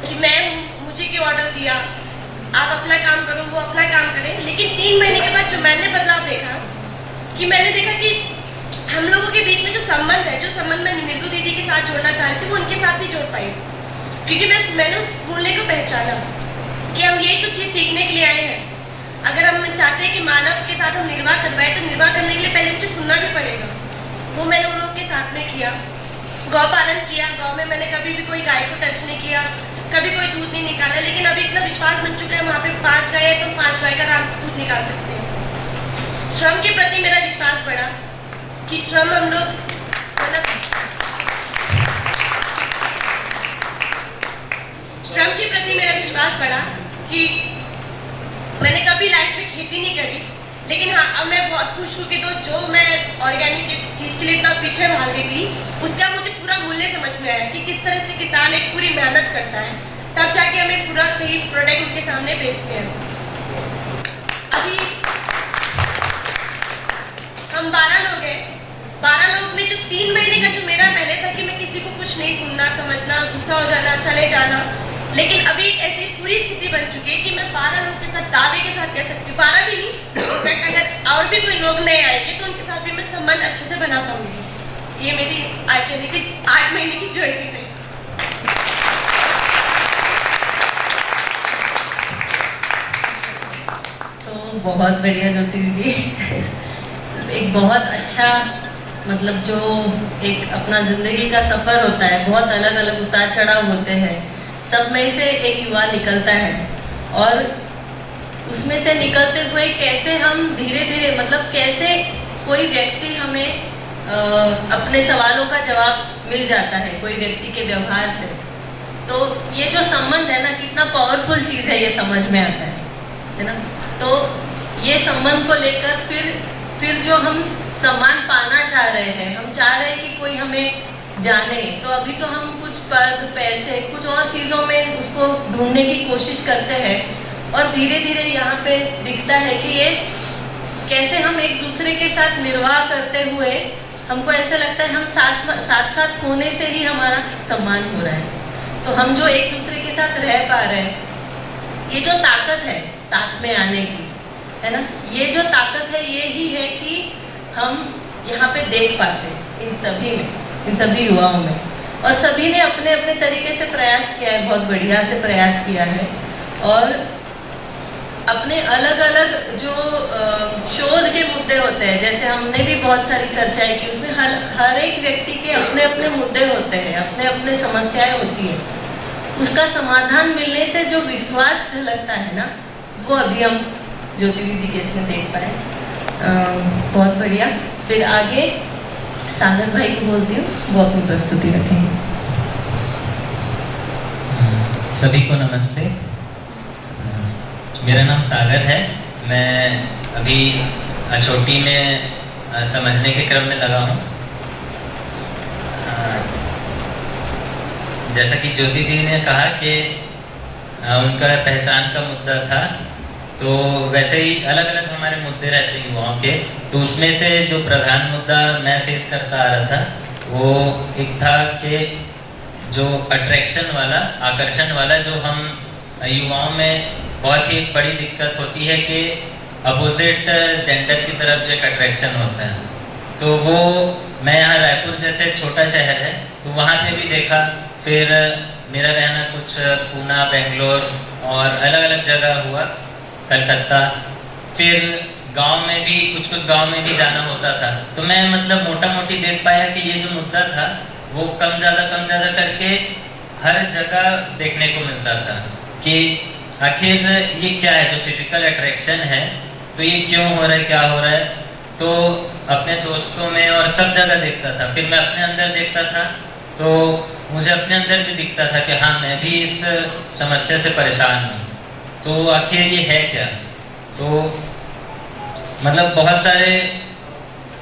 कि मैं मुझे क्यों ऑर्डर दिया, आप अपना काम करो, वो अपना काम करें। लेकिन 3 महीने के बाद जो मैंने बदलाव देखा कि मैंने देखा कि हम लोगों के बीच में जो संबंध है, जो संबंध मैं मृदु दीदी के साथ जोड़ना चाह रही थी, वो उनके साथ भी जोड़ पाई, क्योंकि मैंने उस मूल्य को पहचाना कि हम ये जो चीज़ सीखने के लिए आए हैं, अगर हम चाहते हैं कि मानव के साथ हम निर्वाह कर पाए, तो निर्वाह करने के लिए पहले मुझे सुनना भी पड़ेगा। वो मैंने उन लोग के साथ में किया, गौ पालन किया। गाँव में मैंने कभी भी कोई गाय को टच नहीं किया, कभी कोई दूध नहीं निकाला। लेकिन अभी इतना विश्वास बन चुका है, वहाँ पे 5 गाय है तो 5 गाय का आराम से दूध निकाल सकते हैं। श्रम के प्रति मेरा विश्वास बढ़ा कि श्रम हम लोग मतलब श्रम के प्रति मेरा विश्वास बढ़ा कि मैंने कभी लाइफ में खेती नहीं करी, लेकिन हाँ अब मैं बहुत खुश हूँ कि तो जो मैं ऑर्गेनिक चीज़ के लिए इतना पीछे भाग गई थी, उसका मुझे पूरा मूल्य समझ में आया कि किस तरह से किसान एक पूरी मेहनत करता है, तब जाके हमें पूरा सही प्रोडक्ट उनके सामने बेचते हैं। अभी हम 12 लोग हैं, 12 लोग में जो 3 महीने का जो मेरा पहले था कि मैं किसी को कुछ नहीं सुनना, समझना, गुस्सा हो जाना, चले जाना, लेकिन अभी एक ऐसी पूरी स्थिति बन चुकी है कि मैं 12 लोग के साथ दावे के साथ कह सकती हूँ, 12 भी नहीं, इनफैक्ट अगर और भी कोई लोग नए आएंगे तो उनके साथ भी मैं संबंध अच्छे से बना पाऊंगी। ये मेरी 8 महीने की जर्नी है। तो बहुत बढ़िया ज्योति दीदी, एक बहुत अच्छा मतलब जो एक अपना जिंदगी का सफर होता है, बहुत अलग अलग उतार चढ़ाव होते हैं, सब में से एक युवा निकलता है और उसमें से निकलते हुए कैसे हम धीरे धीरे मतलब कैसे कोई व्यक्ति हमें अपने सवालों का जवाब मिल जाता है कोई व्यक्ति के व्यवहार से। तो ये जो संबंध है ना, कितना पावरफुल चीज़ है, ये समझ में आता है ना। तो ये संबंध को लेकर फिर जो हम सम्मान पाना चाह रहे हैं, हम चाह रहे हैं कि कोई हमें जाने, तो अभी तो हम कुछ पद, पैसे, कुछ और चीज़ों में उसको ढूंढने की कोशिश करते हैं, और धीरे धीरे यहाँ पे दिखता है कि ये कैसे हम एक दूसरे के साथ निर्वाह करते हुए, हमको ऐसा लगता है हम साथ साथ होने से ही हमारा सम्मान हो रहा है। तो हम जो एक दूसरे के साथ रह पा रहे हैं, ये जो ताकत है साथ में आने की, है ना, ये जो ताकत है ये ही है कि हम यहाँ पे देख पाते इन सभी में, इन सभी युवाओं में, और सभी ने अपने अपने तरीके से प्रयास किया है, बहुत बढ़िया से प्रयास किया है, और अपने अलग अलग जो शोध के मुद्दे होते हैं, जैसे हमने भी बहुत सारी चर्चाएं की, उसमें हर एक व्यक्ति के अपने अपने मुद्दे होते हैं, अपने अपने समस्याएं होती है, उसका समाधान मिलने से जो विश्वास झलकता है ना, वो अभी हम ज्योति दीदी के इसमें देख पाए। बहुत बढ़िया। फिर आगे सागर भाई को बोलती हूँ, वो अपनी प्रस्तुति रखेंगे। सभी को नमस्ते। मेरा नाम सागर है। मैं अभी अछोटी में समझने के क्रम में लगा हूँ। जैसा कि ज्योति दी ने कहा कि उनका पहचान का मुद्दा था, तो वैसे ही अलग अलग हमारे मुद्दे रहते हैं युवाओं के। तो उसमें से जो प्रधान मुद्दा मैं फेस करता आ रहा था, वो एक था कि जो अट्रैक्शन वाला, आकर्षण वाला, जो हम युवाओं में बहुत ही बड़ी दिक्कत होती है कि अपोजिट जेंडर की तरफ जो एक अट्रैक्शन होता है, तो वो मैं यहाँ रायपुर जैसे छोटा शहर है तो वहाँ पे भी देखा। फिर मेरा रहना कुछ पूना, बेंगलोर और अलग अलग जगह हुआ, कलकत्ता। फिर गांव में भी कुछ गांव में भी जाना होता था, तो मैं मतलब मोटा मोटी देख पाया कि ये जो मुद्दा था वो कम ज़्यादा करके हर जगह देखने को मिलता था कि आखिर ये क्या है जो फिजिकल अट्रैक्शन है, तो ये क्यों हो रहा है, क्या हो रहा है। तो अपने दोस्तों में और सब जगह देखता था। फिर मैं अपने अंदर देखता था, तो मुझे अपने अंदर भी दिखता था कि हाँ, मैं भी इस समस्या से परेशान हूँ। तो आखिर ये है क्या। तो मतलब बहुत सारे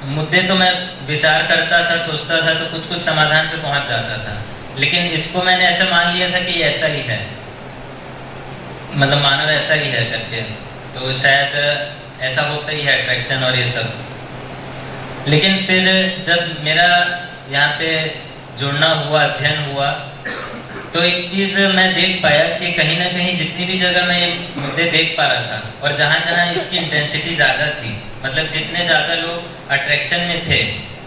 मुद्दे तो मैं विचार करता था, सोचता था, तो कुछ समाधान पे पहुंच जाता था, लेकिन इसको मैंने ऐसा मान लिया था कि ऐसा ही है, मतलब मानव ऐसा ही है करके, तो शायद ऐसा होता ही है अट्रैक्शन और ये सब। लेकिन फिर जब मेरा यहाँ पे जुड़ना हुआ, अध्ययन हुआ, तो एक चीज़ मैं देख पाया कि कहीं ना कहीं जितनी भी जगह मैं ये मुद्दे देख पा रहा था और जहाँ जहाँ इसकी इंटेंसिटी ज़्यादा थी, मतलब जितने ज़्यादा लोग अट्रैक्शन में थे,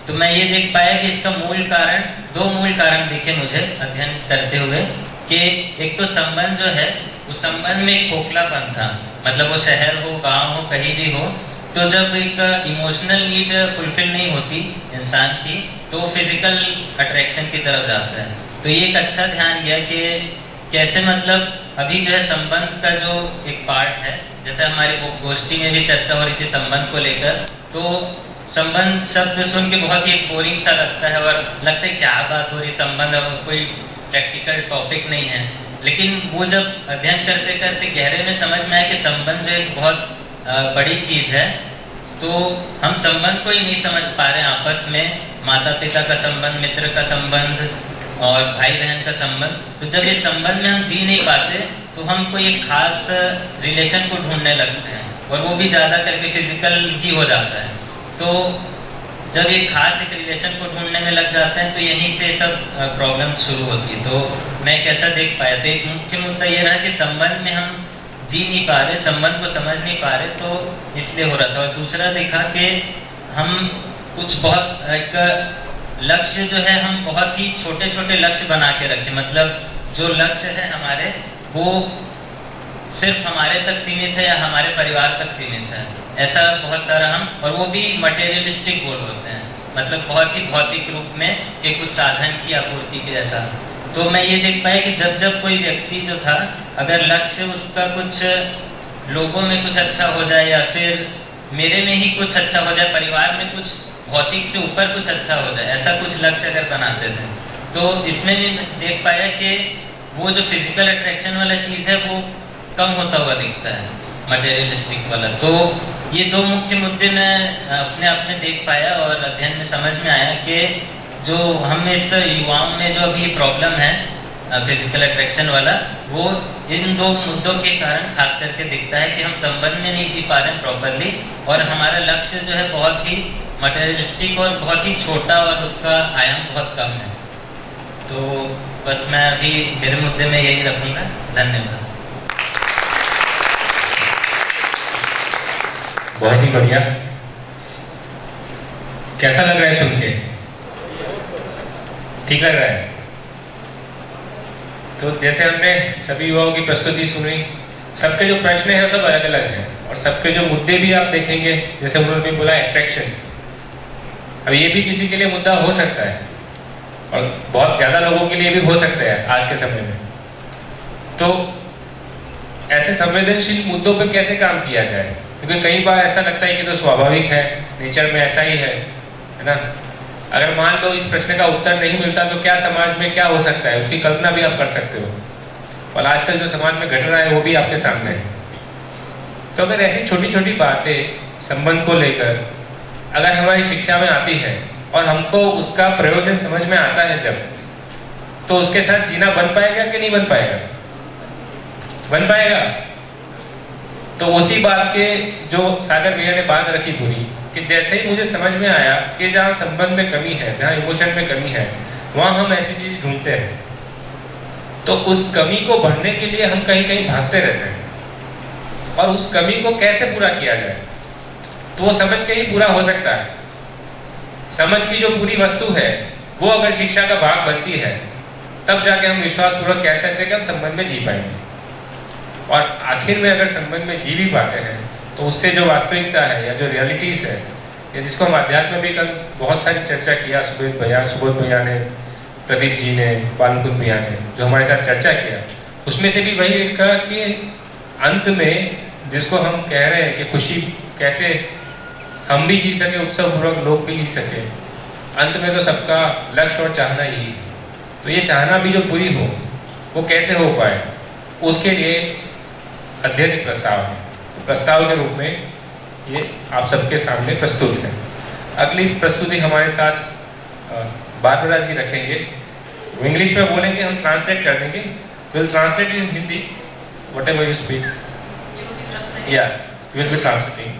तो मैं ये देख पाया कि इसका मूल कारण, दो मूल कारण दिखे मुझे अध्ययन करते हुए, कि एक तो संबंध जो है, उस संबंध में एक खोखलापन था। मतलब वो शहर हो, गांव हो, कहीं भी हो, तो जब एक इमोशनल नीड फुलफिल नहीं होती इंसान की, तो फिजिकल अट्रैक्शन की तरफ जाता है। तो ये एक अच्छा ध्यान गया कि कैसे मतलब अभी जो है संबंध का जो एक पार्ट है, जैसे हमारी गोष्ठी में भी चर्चा हो रही थी संबंध को लेकर, तो संबंध शब्द सुन के बहुत ही एक बोरिंग सा लगता है और लगता है क्या बात हो रही, संबंध कोई प्रैक्टिकल टॉपिक नहीं है। लेकिन वो जब अध्ययन करते करते गहरे में समझ में आया कि संबंध जो एक बहुत बड़ी चीज़ है, तो हम संबंध को ही नहीं समझ पा रहे आपस में, माता पिता का संबंध, मित्र का संबंध और भाई बहन का संबंध। तो जब इस संबंध में हम जी नहीं पाते, तो हम कोई एक खास रिलेशन को ढूंढने लगते हैं, और वो भी ज़्यादा करके फिजिकल ही हो जाता है। तो जब एक खास एक रिलेशन को ढूंढने में लग जाते हैं, तो यहीं से सब प्रॉब्लम शुरू होती है। तो मैं कैसा देख पाया, तो एक मुख्य मुद्दा ये रहा कि संबंध में हम जी नहीं पा रहे, संबंध को समझ नहीं पा रहे, तो इसलिए हो रहा था। और दूसरा देखा कि हम कुछ बहुत एक लक्ष्य जो है, हम बहुत ही छोटे छोटे लक्ष्य बना के रखे, मतलब जो लक्ष्य है हमारे, वो सिर्फ हमारे तक सीमित है या हमारे परिवार तक सीमित है, ऐसा बहुत सारा हम, और वो भी मटेरियलिस्टिक गोल होते हैं, मतलब बहुत ही भौतिक रूप में कि कुछ साधन की आपूर्ति के जैसा। तो मैं ये देख पाया कि जब जब कोई व्यक्ति जो था, अगर लक्ष्य उसका कुछ लोगों में कुछ अच्छा हो जाए, या फिर मेरे में ही कुछ अच्छा हो जाए, परिवार में कुछ भौतिक से ऊपर कुछ अच्छा हो जाए, ऐसा कुछ लक्ष्य अगर बनाते थे, तो इसमें भी देख पाया कि वो जो फिजिकल अट्रैक्शन वाला चीज़ है वो कम होता हुआ दिखता है, मटेरियलिस्टिक वाला। तो ये दो मुख्य मुद्दे मैं अपने आप में देख पाया और अध्ययन में समझ में आया कि जो हम इस युवाओं में जो अभी प्रॉब्लम है फिजिकल अट्रैक्शन वाला, वो इन दो मुद्दों के कारण खास करके दिखता है कि हम संबंध में नहीं जी पा रहे हैं प्रॉपरली, और हमारा लक्ष्य जो है बहुत ही मटेरियलिस्टिक और बहुत ही छोटा और उसका आयाम बहुत कम है। तो बस मैं अभी मेरे मुद्दे में यही रखूंगा। धन्यवाद। बहुत ही बढ़िया। कैसा लग रहा है सुन के? ठीक लग रहा है? तो जैसे हमने सभी युवाओं की प्रस्तुति सुनी, सबके जो प्रश्न हैं सब अलग अलग हैं, और सबके जो मुद्दे भी आप देखेंगे, जैसे उन्होंने भी बोला अट्रैक्शन, अब ये भी किसी के लिए मुद्दा हो सकता है और बहुत ज़्यादा लोगों के लिए भी हो सकता है आज के समय में। तो ऐसे संवेदनशील मुद्दों पे कैसे काम किया जाए? क्योंकि कई बार ऐसा लगता है कि तो स्वाभाविक है, नेचर में ऐसा ही है ना। अगर मान लो इस प्रश्न का उत्तर नहीं मिलता तो क्या समाज में क्या हो सकता है, उसकी कल्पना भी आप कर सकते हो, और आजकल जो समाज में घट रहा है वो भी आपके सामने है। तो अगर ऐसी छोटी छोटी बातें संबंध को लेकर अगर हमारी शिक्षा में आती है और हमको उसका प्रयोजन समझ में आता है जब, तो उसके साथ जीना बन पाएगा कि नहीं बन पाएगा? बन पाएगा। तो उसी बात के जो सागर भैया ने बात रखी पूरी, कि जैसे ही मुझे समझ में आया कि जहाँ संबंध में कमी है, जहाँ इमोशन में कमी है, वहाँ हम ऐसी चीज ढूंढते हैं, तो उस कमी को भरने के लिए हम कहीं कहीं भागते रहते हैं, और उस कमी को कैसे पूरा किया जाए, तो वो समझ के ही पूरा हो सकता है। समझ की जो पूरी वस्तु है वो अगर शिक्षा का भाग बनती है, तब जाके हम विश्वासपूर्वक कह सकते हैं कि हम संबंध में जी पाएंगे। और आखिर में अगर संबंध में जी भी पाते हैं तो उससे जो वास्तविकता है या जो रियलिटीज है, या जिसको हम अध्यात्म में भी कल बहुत सारी चर्चा किया, सुबोध भैया ने, प्रदीप जी ने, बालमुकुंद भैया ने जो हमारे साथ चर्चा किया, उसमें से भी वही कहा कि अंत में जिसको हम कह रहे हैं कि खुशी कैसे हम भी जी सके, उत्सव पूर्वक लोग भी जी सके, अंत में तो सबका लक्ष्य और चाहना ही है। तो ये चाहना भी जो पूरी हो वो कैसे हो पाए, उसके लिए अध्ययन प्रस्ताव है। प्रस्ताव के रूप में ये आप सबके सामने प्रस्तुत है। अगली प्रस्तुति हमारे साथ बारबरा जी रखेंगे। वो इंग्लिश में बोलेंगे, हम ट्रांसलेट कर देंगे। Will translate in Hindi whatever you speak. या will be translating.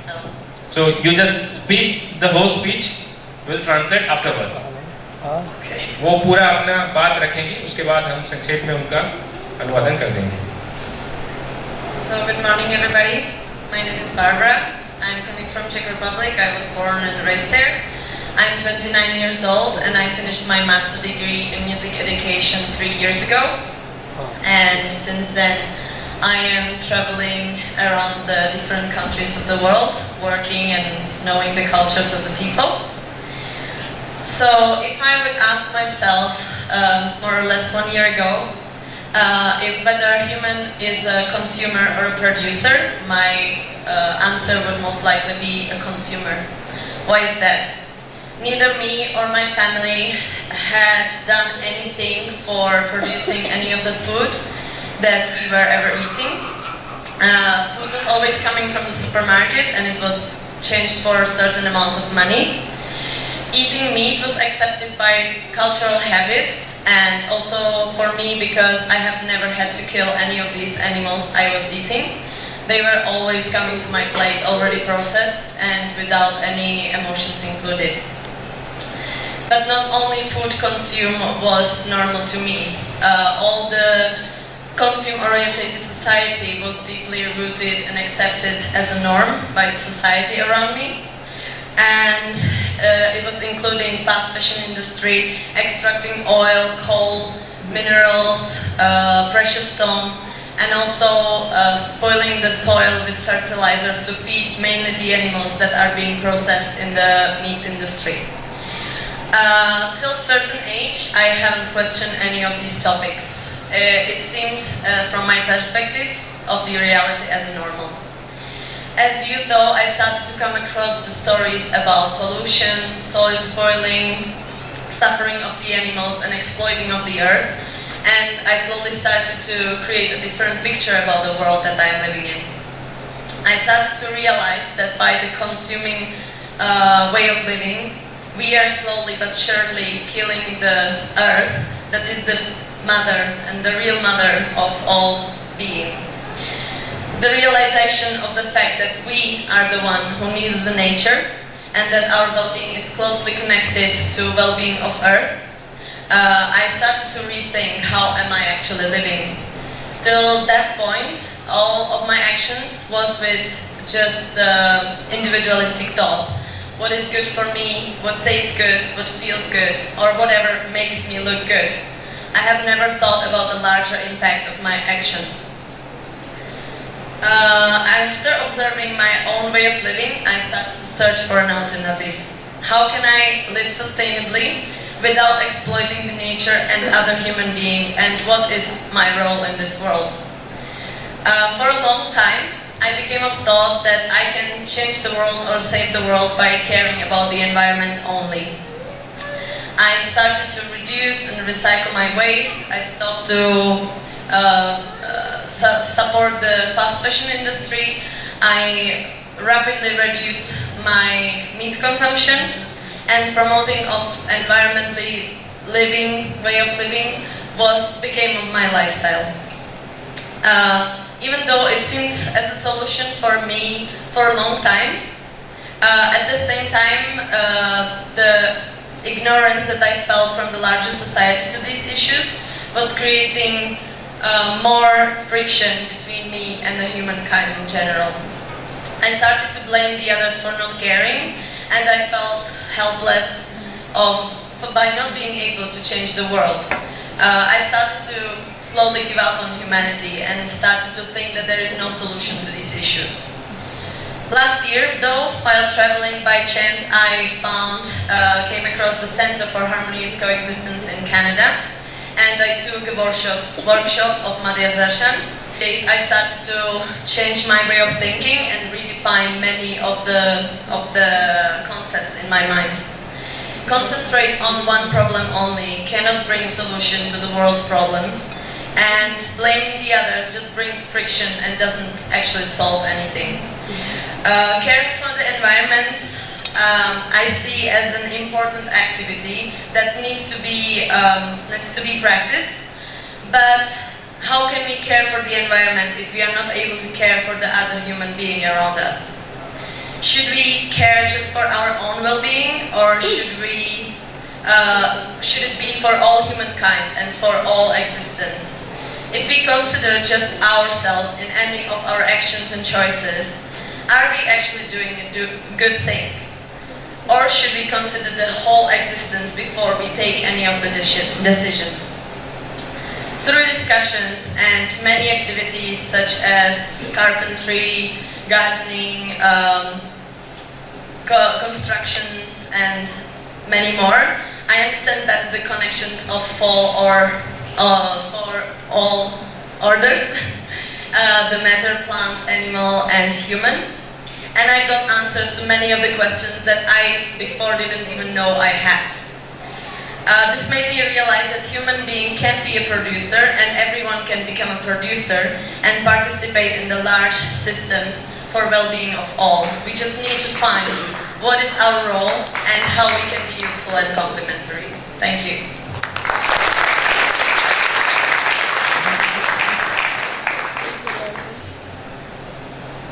So you just speak the whole speech, we'll translate afterwards. Okay. वो पूरा अपना बात रखेंगे, उसके बाद हम संक्षेप में उनका अनुवादन कर देंगे। So good morning everybody. My name is Barbara. I'm coming from Czech Republic. I was born and raised there. I'm 29 years old and I finished my master degree in music education 3 years ago. And since then I am traveling around the different countries of the world, working and knowing the cultures of the people. So if I would ask myself more or less 1 year ago if whether a human is a consumer or a producer, my answer would most likely be a consumer. Why is that? Neither me or my family had done anything for producing any of the food that we were ever eating. Food was always coming from the supermarket and it was changed for a certain amount of money. Eating meat was accepted by cultural habits and also for me because I have never had to kill any of these animals I was eating. They were always coming to my plate already processed and without any emotions included. But not only food consumed was normal to me. All the consume-oriented society was deeply rooted and accepted as a norm by the society around me. And it was including fast fashion industry, extracting oil, coal, minerals, precious stones, and also spoiling the soil with fertilizers to feed mainly the animals that are being processed in the meat industry. Till a certain age, I haven't questioned any of these topics. It seemed, from my perspective, of the reality as a normal. As you know, I started to come across the stories about pollution, soil spoiling, suffering of the animals and exploiting of the earth. And I slowly started to create a different picture about the world that I am living in. I started to realize that by the consuming way of living, we are slowly but surely killing the earth that is the mother and the real mother of all being. The realization of the fact that we are the one who needs the nature and that our well-being is closely connected to well-being of earth, I started to rethink how am I actually living. Till that point, all of my actions was with just individualistic thought. What is good for me, what tastes good, what feels good, or whatever makes me look good. I have never thought about the larger impact of my actions. After observing my own way of living, I started to search for an alternative. How can I live sustainably without exploiting the nature and other human being, and what is my role in this world? For a long time, I became of thought that I can change the world or save the world by caring about the environment only. I started to reduce and recycle my waste. I stopped to support the fast fashion industry. I rapidly reduced my meat consumption, and promoting of environmentally way of living became my lifestyle. Even though it seems as a solution for me for a long time, at the same time, the ignorance that I felt from the larger society to these issues was creating more friction between me and the humankind in general. I started to blame the others for not caring, and I felt helpless by not being able to change the world. I started to slowly give up on humanity and started to think that there is no solution to these issues. Last year, though, while traveling by chance, I came across the Center for Harmonious Coexistence in Canada, and I took a workshop of Madhya Darshan. I started to change my way of thinking and redefine many of the concepts in my mind. Concentrate on one problem only cannot bring solution to the world's problems, and blaming the others just brings friction and doesn't actually solve anything. Caring for the environment I see as an important activity that needs to be practiced, but how can we care for the environment if we are not able to care for the other human being around us? Should we care just for our own well-being, or should it be for all humankind and for all existence? If we consider just ourselves in any of our actions and choices, are we actually doing a good thing? Or should we consider the whole existence before we take any of the decisions? Through discussions and many activities such as carpentry, gardening, constructions, and many more, I understand better the connections of for all orders, the matter, plant, animal, and human. And I got answers to many of the questions that I before didn't even know I had. This made me realize that human being can be a producer, and everyone can become a producer and participate in the large system for well-being of all. We just need to find what is our role and how we can be useful and complementary. Thank you.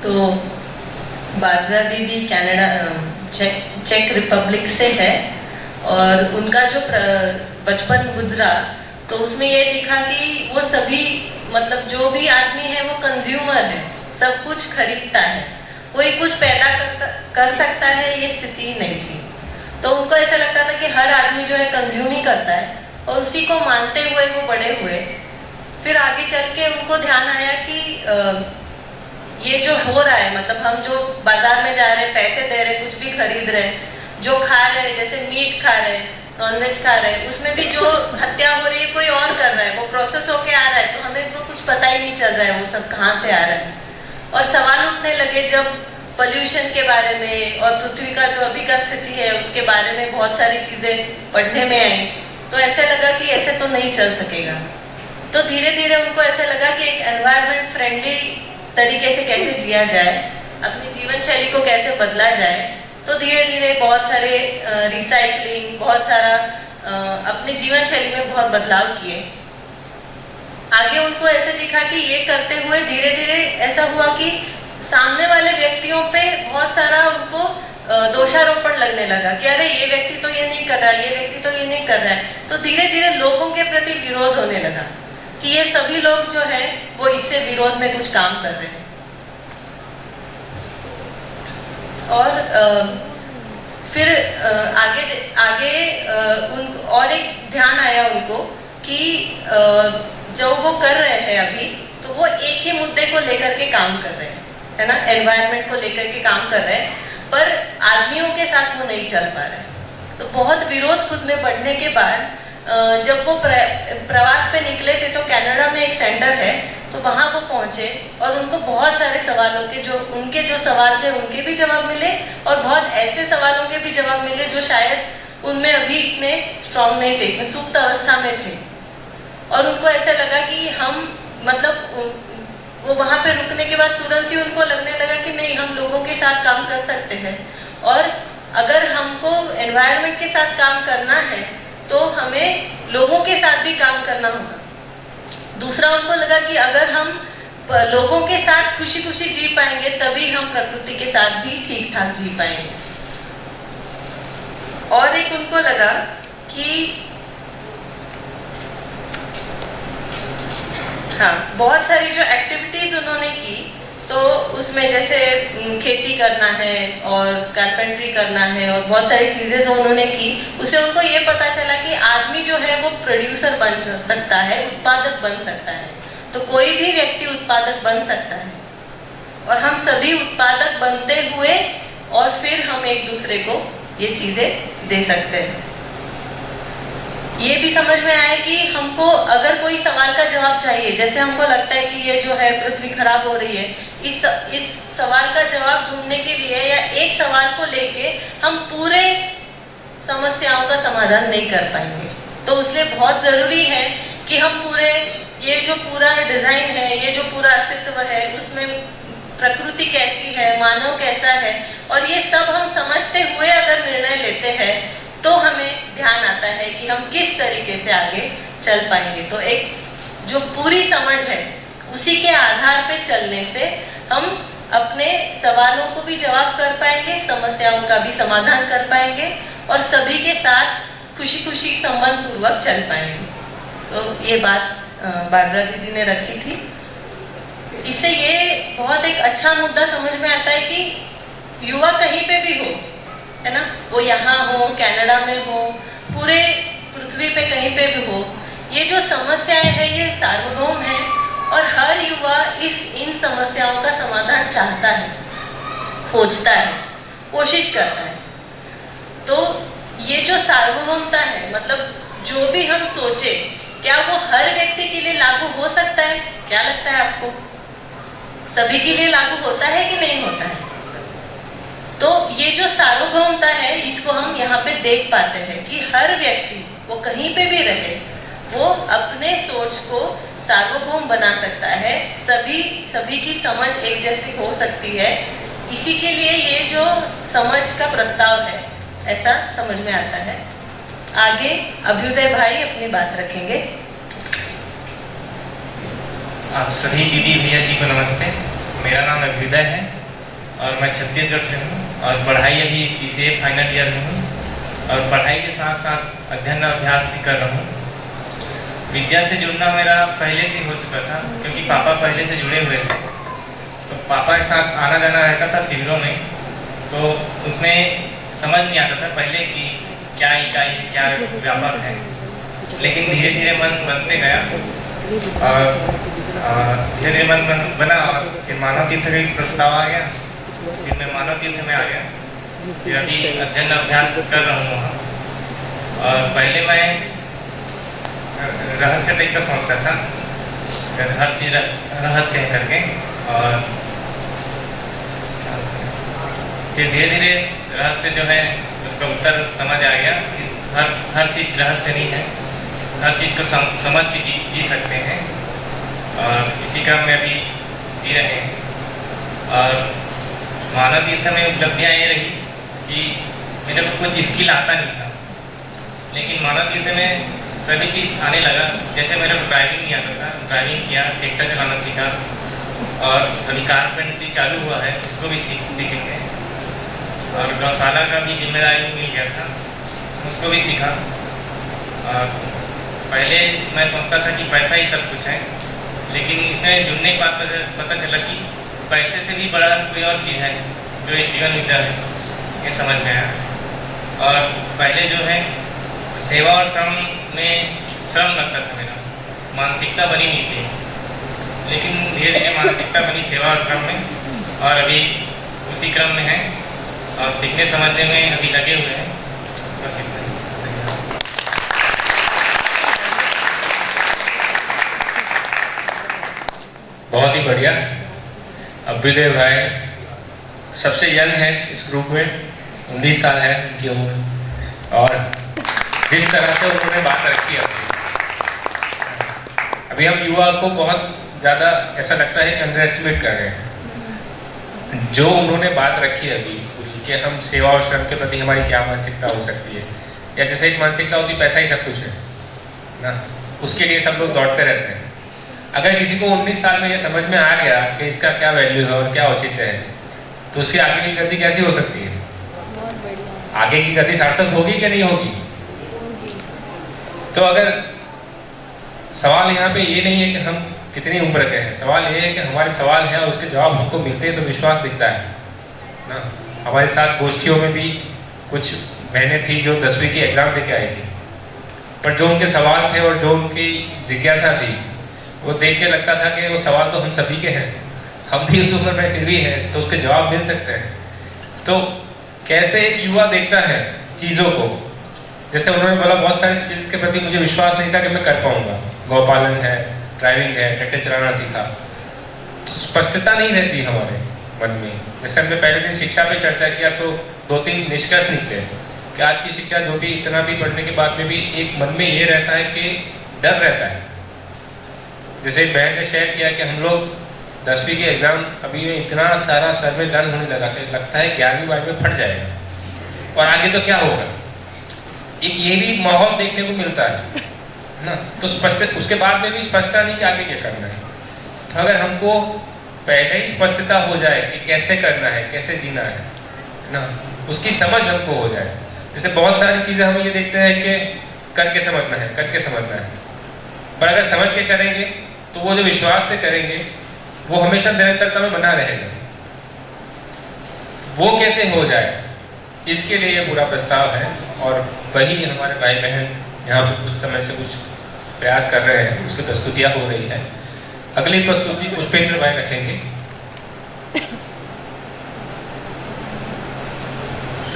तो बारबरा दीदी कनाडा चेक रिपब्लिक से है, और उनका जो बचपन गुजरा तो उसमें ये दिखा कि वो सभी मतलब जो भी आदमी है वो कंज्यूमर है, सब कुछ खरीदता है, कोई कुछ पैदा कर सकता है ये स्थिति नहीं थी। तो उनको ऐसा लगता था कि हर आदमी जो है कंज्यूम ही करता है, और उसी को मानते हुए वो बड़े हुए। फिर आगे चल के उनको ध्यान आया कि ये जो हो रहा है, मतलब हम जो बाजार में जा रहे हैं, पैसे दे रहे, कुछ भी खरीद रहे, जो खा रहे, जैसे मीट खा रहे, नॉनवेज खा रहे, उसमें भी जो हत्या हो रही है कोई और कर रहा है, वो प्रोसेस होके आ रहा है, तो हमें तो कुछ पता ही नहीं चल रहा है वो सब कहाँ से आ रहा है। और सवाल उठने लगे जब पोल्यूशन के बारे में और पृथ्वी का जो अभी का स्थिति है उसके बारे में बहुत सारी चीजें पढ़ने में आई, तो ऐसे लगा कि ऐसे तो नहीं चल सकेगा। तो धीरे धीरे उनको ऐसा लगा कि एक एनवायरनमेंट फ्रेंडली तरीके से कैसे जिया जाए, अपनी जीवन शैली को कैसे बदला जाए, तो धीरे धीरे बहुत सारे रिसाइकलिंग, बहुत सारा अपने जीवन शैली में बहुत बदलाव किए। आगे उनको ऐसे दिखा कि ये करते हुए धीरे धीरे ऐसा हुआ कि सामने वाले व्यक्तियों पे बहुत सारा उनको दोषारोपण लगने लगा कि अरे ये व्यक्ति तो ये नहीं कर रहा है, ये व्यक्ति तो ये नहीं कर रहा है। तो धीरे धीरे लोगों के प्रति विरोध होने लगा कि ये सभी लोग जो है वो इससे विरोध में कुछ काम कर रहे हैं। और फिर आगे उनको और एक ध्यान आया उनको कि जो वो कर रहे हैं अभी, तो वो एक ही मुद्दे को लेकर के काम कर रहे हैं, है ना, एनवायरनमेंट को लेकर के काम कर रहे हैं, पर आदमियों के साथ वो नहीं चल पा रहे। तो बहुत विरोध खुद में बढ़ने के बाद जब वो प्रवास पे निकले थे तो कनाडा में एक सेंटर है, तो वहां वो पहुंचे और उनको बहुत सारे सवालों के जो सवाल थे उनके भी जवाब मिले और बहुत ऐसे सवालों के भी जवाब मिले जो शायद उनमें अभी इतने स्ट्रांग नहीं थे, इतने सुप्त अवस्था में थे। और उनको ऐसा लगा कि हम मतलब वो वहां पे रुकने के बाद तुरंत ही उनको लगने लगा कि नहीं, हम लोगों के साथ काम कर सकते हैं और अगर हमको एनवायरनमेंट के साथ काम करना है तो हमें लोगों के साथ भी काम करना होगा। दूसरा उनको लगा कि अगर हम लोगों के साथ खुशी खुशी जी पाएंगे तभी हम प्रकृति के साथ भी ठीक ठाक जी पाएंगे। और एक उनको लगा कि हाँ, बहुत सारी जो एक्टिविटीज उन्होंने की, तो उसमें जैसे खेती करना है और कारपेंट्री करना है और बहुत सारी चीजें जो उन्होंने की, उससे उनको ये पता चला कि आदमी जो है वो प्रोड्यूसर बन सकता है, उत्पादक बन सकता है। तो कोई भी व्यक्ति उत्पादक बन सकता है और हम सभी उत्पादक बनते हुए और फिर हम एक दूसरे को ये चीजें दे सकते हैं। ये भी समझ में आया कि हमको अगर कोई सवाल का जवाब चाहिए, जैसे हमको लगता है कि ये जो है पृथ्वी खराब हो रही है, इस सवाल का जवाब ढूंढने के लिए या एक सवाल को लेके हम पूरे समस्याओं का समाधान नहीं कर पाएंगे। तो उसलिए बहुत जरूरी है कि हम पूरे ये जो पूरा डिजाइन है, ये जो पूरा अस्तित्व है, उसमें प्रकृति कैसी है, मानव कैसा है, और ये सब हम समझते हुए अगर निर्णय लेते हैं तो हमें ध्यान आता है कि हम किस तरीके से आगे चल पाएंगे। तो एक जो पूरी समझ है उसी के आधार पे चलने से हम अपने सवालों को भी जवाब कर पाएंगे, समस्याओं का भी समाधान कर पाएंगे और सभी के साथ खुशी खुशी संबंध पूर्वक चल पाएंगे। तो ये बात बारबरा दीदी ने रखी थी। इससे ये बहुत एक अच्छा मुद्दा समझ में आता है कि युवा कहीं पे भी हो, है ना, वो यहाँ हो, कनाडा में हो, पूरे पृथ्वी पे कहीं पे भी हो, ये जो समस्याएं हैं ये सार्वभौम है और हर युवा इन समस्याओं का समाधान चाहता है, खोजता है, कोशिश करता है। तो ये जो सार्वभौमता है, मतलब जो भी हम सोचे, क्या वो हर व्यक्ति के लिए लागू हो सकता है? क्या लगता है आपको, सभी के लिए लागू होता है कि नहीं होता है? तो ये जो सार्वभौमता है इसको हम यहाँ पे देख पाते हैं कि हर व्यक्ति, वो कहीं पे भी रहे, वो अपने सोच को सार्वभौम बना सकता है, सभी की समझ एक जैसी हो सकती है। इसी के लिए ये जो समझ का प्रस्ताव है, ऐसा समझ में आता है। आगे अभ्युदय भाई अपनी बात रखेंगे। आप सभी दीदी भैया जी को नमस्ते। मेरा नाम अभ्युदय है और मैं छत्तीसगढ़ से हूँ और पढ़ाई अभी BCA फाइनल ईयर में हूँ और पढ़ाई के साथ साथ अध्ययन और अभ्यास भी कर रहा हूँ। विद्या से जुड़ना मेरा पहले से हो चुका था क्योंकि पापा पहले से जुड़े हुए थे, तो पापा के साथ आना जाना रहता था शिविरों में, तो उसमें समझ नहीं आता था पहले कि क्या इकाई क्या व्यापक है, लेकिन धीरे धीरे मन बनते गया और धीरे धीरे मन बना और फिर मानव तीर्थ का प्रस्ताव आ गया, फिर मैं मानव तीर्थ में आ गया, फिर अभी अध्ययन अभ्यास कर रहा हूँ वहाँ। और पहले मैं रहस्य टाइप का सोचता था, हर चीज रहस्य है करके, और फिर धीरे धीरे रहस्य जो है उसका उत्तर समझ आ गया कि हर चीज रहस्य नहीं है, हर चीज को समझ के जी सकते हैं और इसी क्रम में अभी जी रहे हैं। और मानव तीर्थ में उपलब्धियाँ ये रही कि मेरे को कुछ स्किल आता नहीं था, लेकिन मानव युद्ध में सभी चीज़ आने लगा। जैसे मेरे को ड्राइविंग नहीं आता था, ड्राइविंग किया, ट्रैक्टर चलाना सीखा, और अभी कारपेंट्री चालू हुआ है, उसको भी सीखेंगे। और गौशाला का भी जिम्मेदारी मिल गया था, उसको भी सीखा। और पहले मैं सोचता था कि पैसा ही सब कुछ है, लेकिन इसमें जुड़ने के बाद पता चला कि पैसे से भी बड़ा कोई और चीज़ है जो एक जीवन विद्या है, ये समझ में आया। और पहले जो है सेवा और श्रम में श्रम लगता था मेरा, मानसिकता बनी नहीं थी, लेकिन धीरे धीरे मानसिकता बनी सेवा और श्रम में, और अभी उसी क्रम में है और सीखने समझने में अभी लगे हुए हैं। बस इतना ही। बहुत ही बढ़िया। अभ्युदय भाई सबसे यंग है इस ग्रुप में, 19 साल है उनकी उम्र, और जिस तरह से उन्होंने बात रखी है अभी हम युवा को बहुत ज़्यादा ऐसा लगता है अंडर एस्टिमेट कर रहे हैं। जो उन्होंने बात रखी है अभी कि हम सेवा और श्रम के प्रति हमारी क्या मानसिकता हो सकती है, या जैसे एक मानसिकता होती पैसा ही सब कुछ है ना, उसके लिए सब लोग दौड़ते रहते हैं। अगर किसी को 19 साल में ये समझ में आ गया कि इसका क्या वैल्यू है और क्या औचित्य है, तो उसकी आगे की गति कैसी हो सकती है? आगे की गति सार्थक होगी कि नहीं होगी? तो अगर सवाल यहाँ पे ये नहीं है कि हम कितनी उम्र के हैं, सवाल ये है कि हमारे सवाल हैं और उसके जवाब हमको मिलते हैं तो विश्वास दिखता है ना। हमारे साथ गोष्ठियों में भी कुछ बहनें थी जो 10वीं की एग्जाम देके आई थी, पर जो उनके सवाल थे और जो उनकी जिज्ञासा थी वो देख के लगता था कि वो सवाल तो हम सभी के हैं, हम भी उस उम्र में फिर भी हैं, तो उसके जवाब मिल सकते हैं। तो कैसे एक युवा देखता है चीज़ों को, जैसे उन्होंने बोला बहुत सारे स्किल्स के प्रति मुझे विश्वास नहीं था कि मैं कर पाऊंगा, गौपालन है, ड्राइविंग है, ट्रैक्टर चलाना सीखा, तो स्पष्टता नहीं रहती हमारे मन में। जैसे हमने पहले दिन शिक्षा पे चर्चा किया तो 2-3 निष्कर्ष निकले कि आज की शिक्षा जो भी इतना भी पढ़ने के बाद में भी एक मन में ये रहता है कि डर रहता है। जैसे एक बहन ने शेयर किया कि हम लोग 10वीं के एग्जाम अभी में इतना सारा सर में दर्द होने लगा कि लगता है 11वीं में फट जाएगा और आगे तो क्या होगा। एक ये भी माहौल देखने को मिलता है ना, तो स्पष्ट उसके बाद में भी स्पष्टता नहीं कि आगे क्या करना है। तो अगर हमको पहले ही स्पष्टता हो जाए कि कैसे करना है, कैसे जीना है ना, उसकी समझ हमको हो जाए। जैसे बहुत सारी चीज़ें हम ये देखते हैं कि करके समझना है, करके समझना है, पर अगर समझ के करेंगे तो वो जो विश्वास से करेंगे वो हमेशा निरंतरता में बना रहेगा। वो कैसे हो जाए, इसके लिए ये पूरा प्रस्ताव है, और वही हमारे भाई बहन यहाँ पे कुछ समय से कुछ प्रयास कर रहे हैं, उसकी प्रस्तुतियाँ हो रही है। अगली प्रस्तुति पुष्पेंद्र भाई रखेंगे।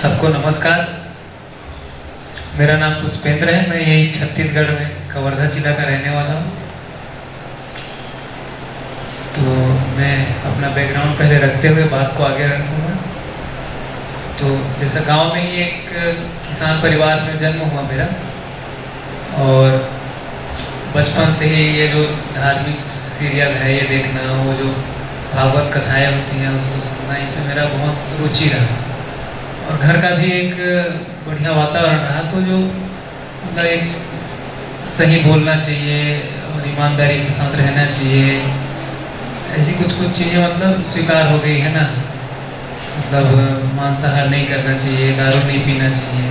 सबको नमस्कार, मेरा नाम पुष्पेंद्र है, मैं यही छत्तीसगढ़ में कवर्धा जिला का रहने वाला हूँ। तो मैं अपना बैकग्राउंड पहले रखते हुए बात को आगे रखूँगा। तो जैसा गांव में ही एक किसान परिवार में जन्म हुआ मेरा, और बचपन से ही ये जो धार्मिक सीरियल है ये देखना, वो जो भागवत कथाएं होती हैं उसको सुनना, इसमें मेरा बहुत रुचि रहा। और घर का भी एक बढ़िया वातावरण रहा, तो जो मतलब एक सही बोलना चाहिए और ईमानदारी के साथ रहना चाहिए, ऐसी कुछ कुछ चीज़ें मतलब स्वीकार हो गई है ना। मतलब मांसाहार नहीं करना चाहिए, दारू नहीं पीना चाहिए,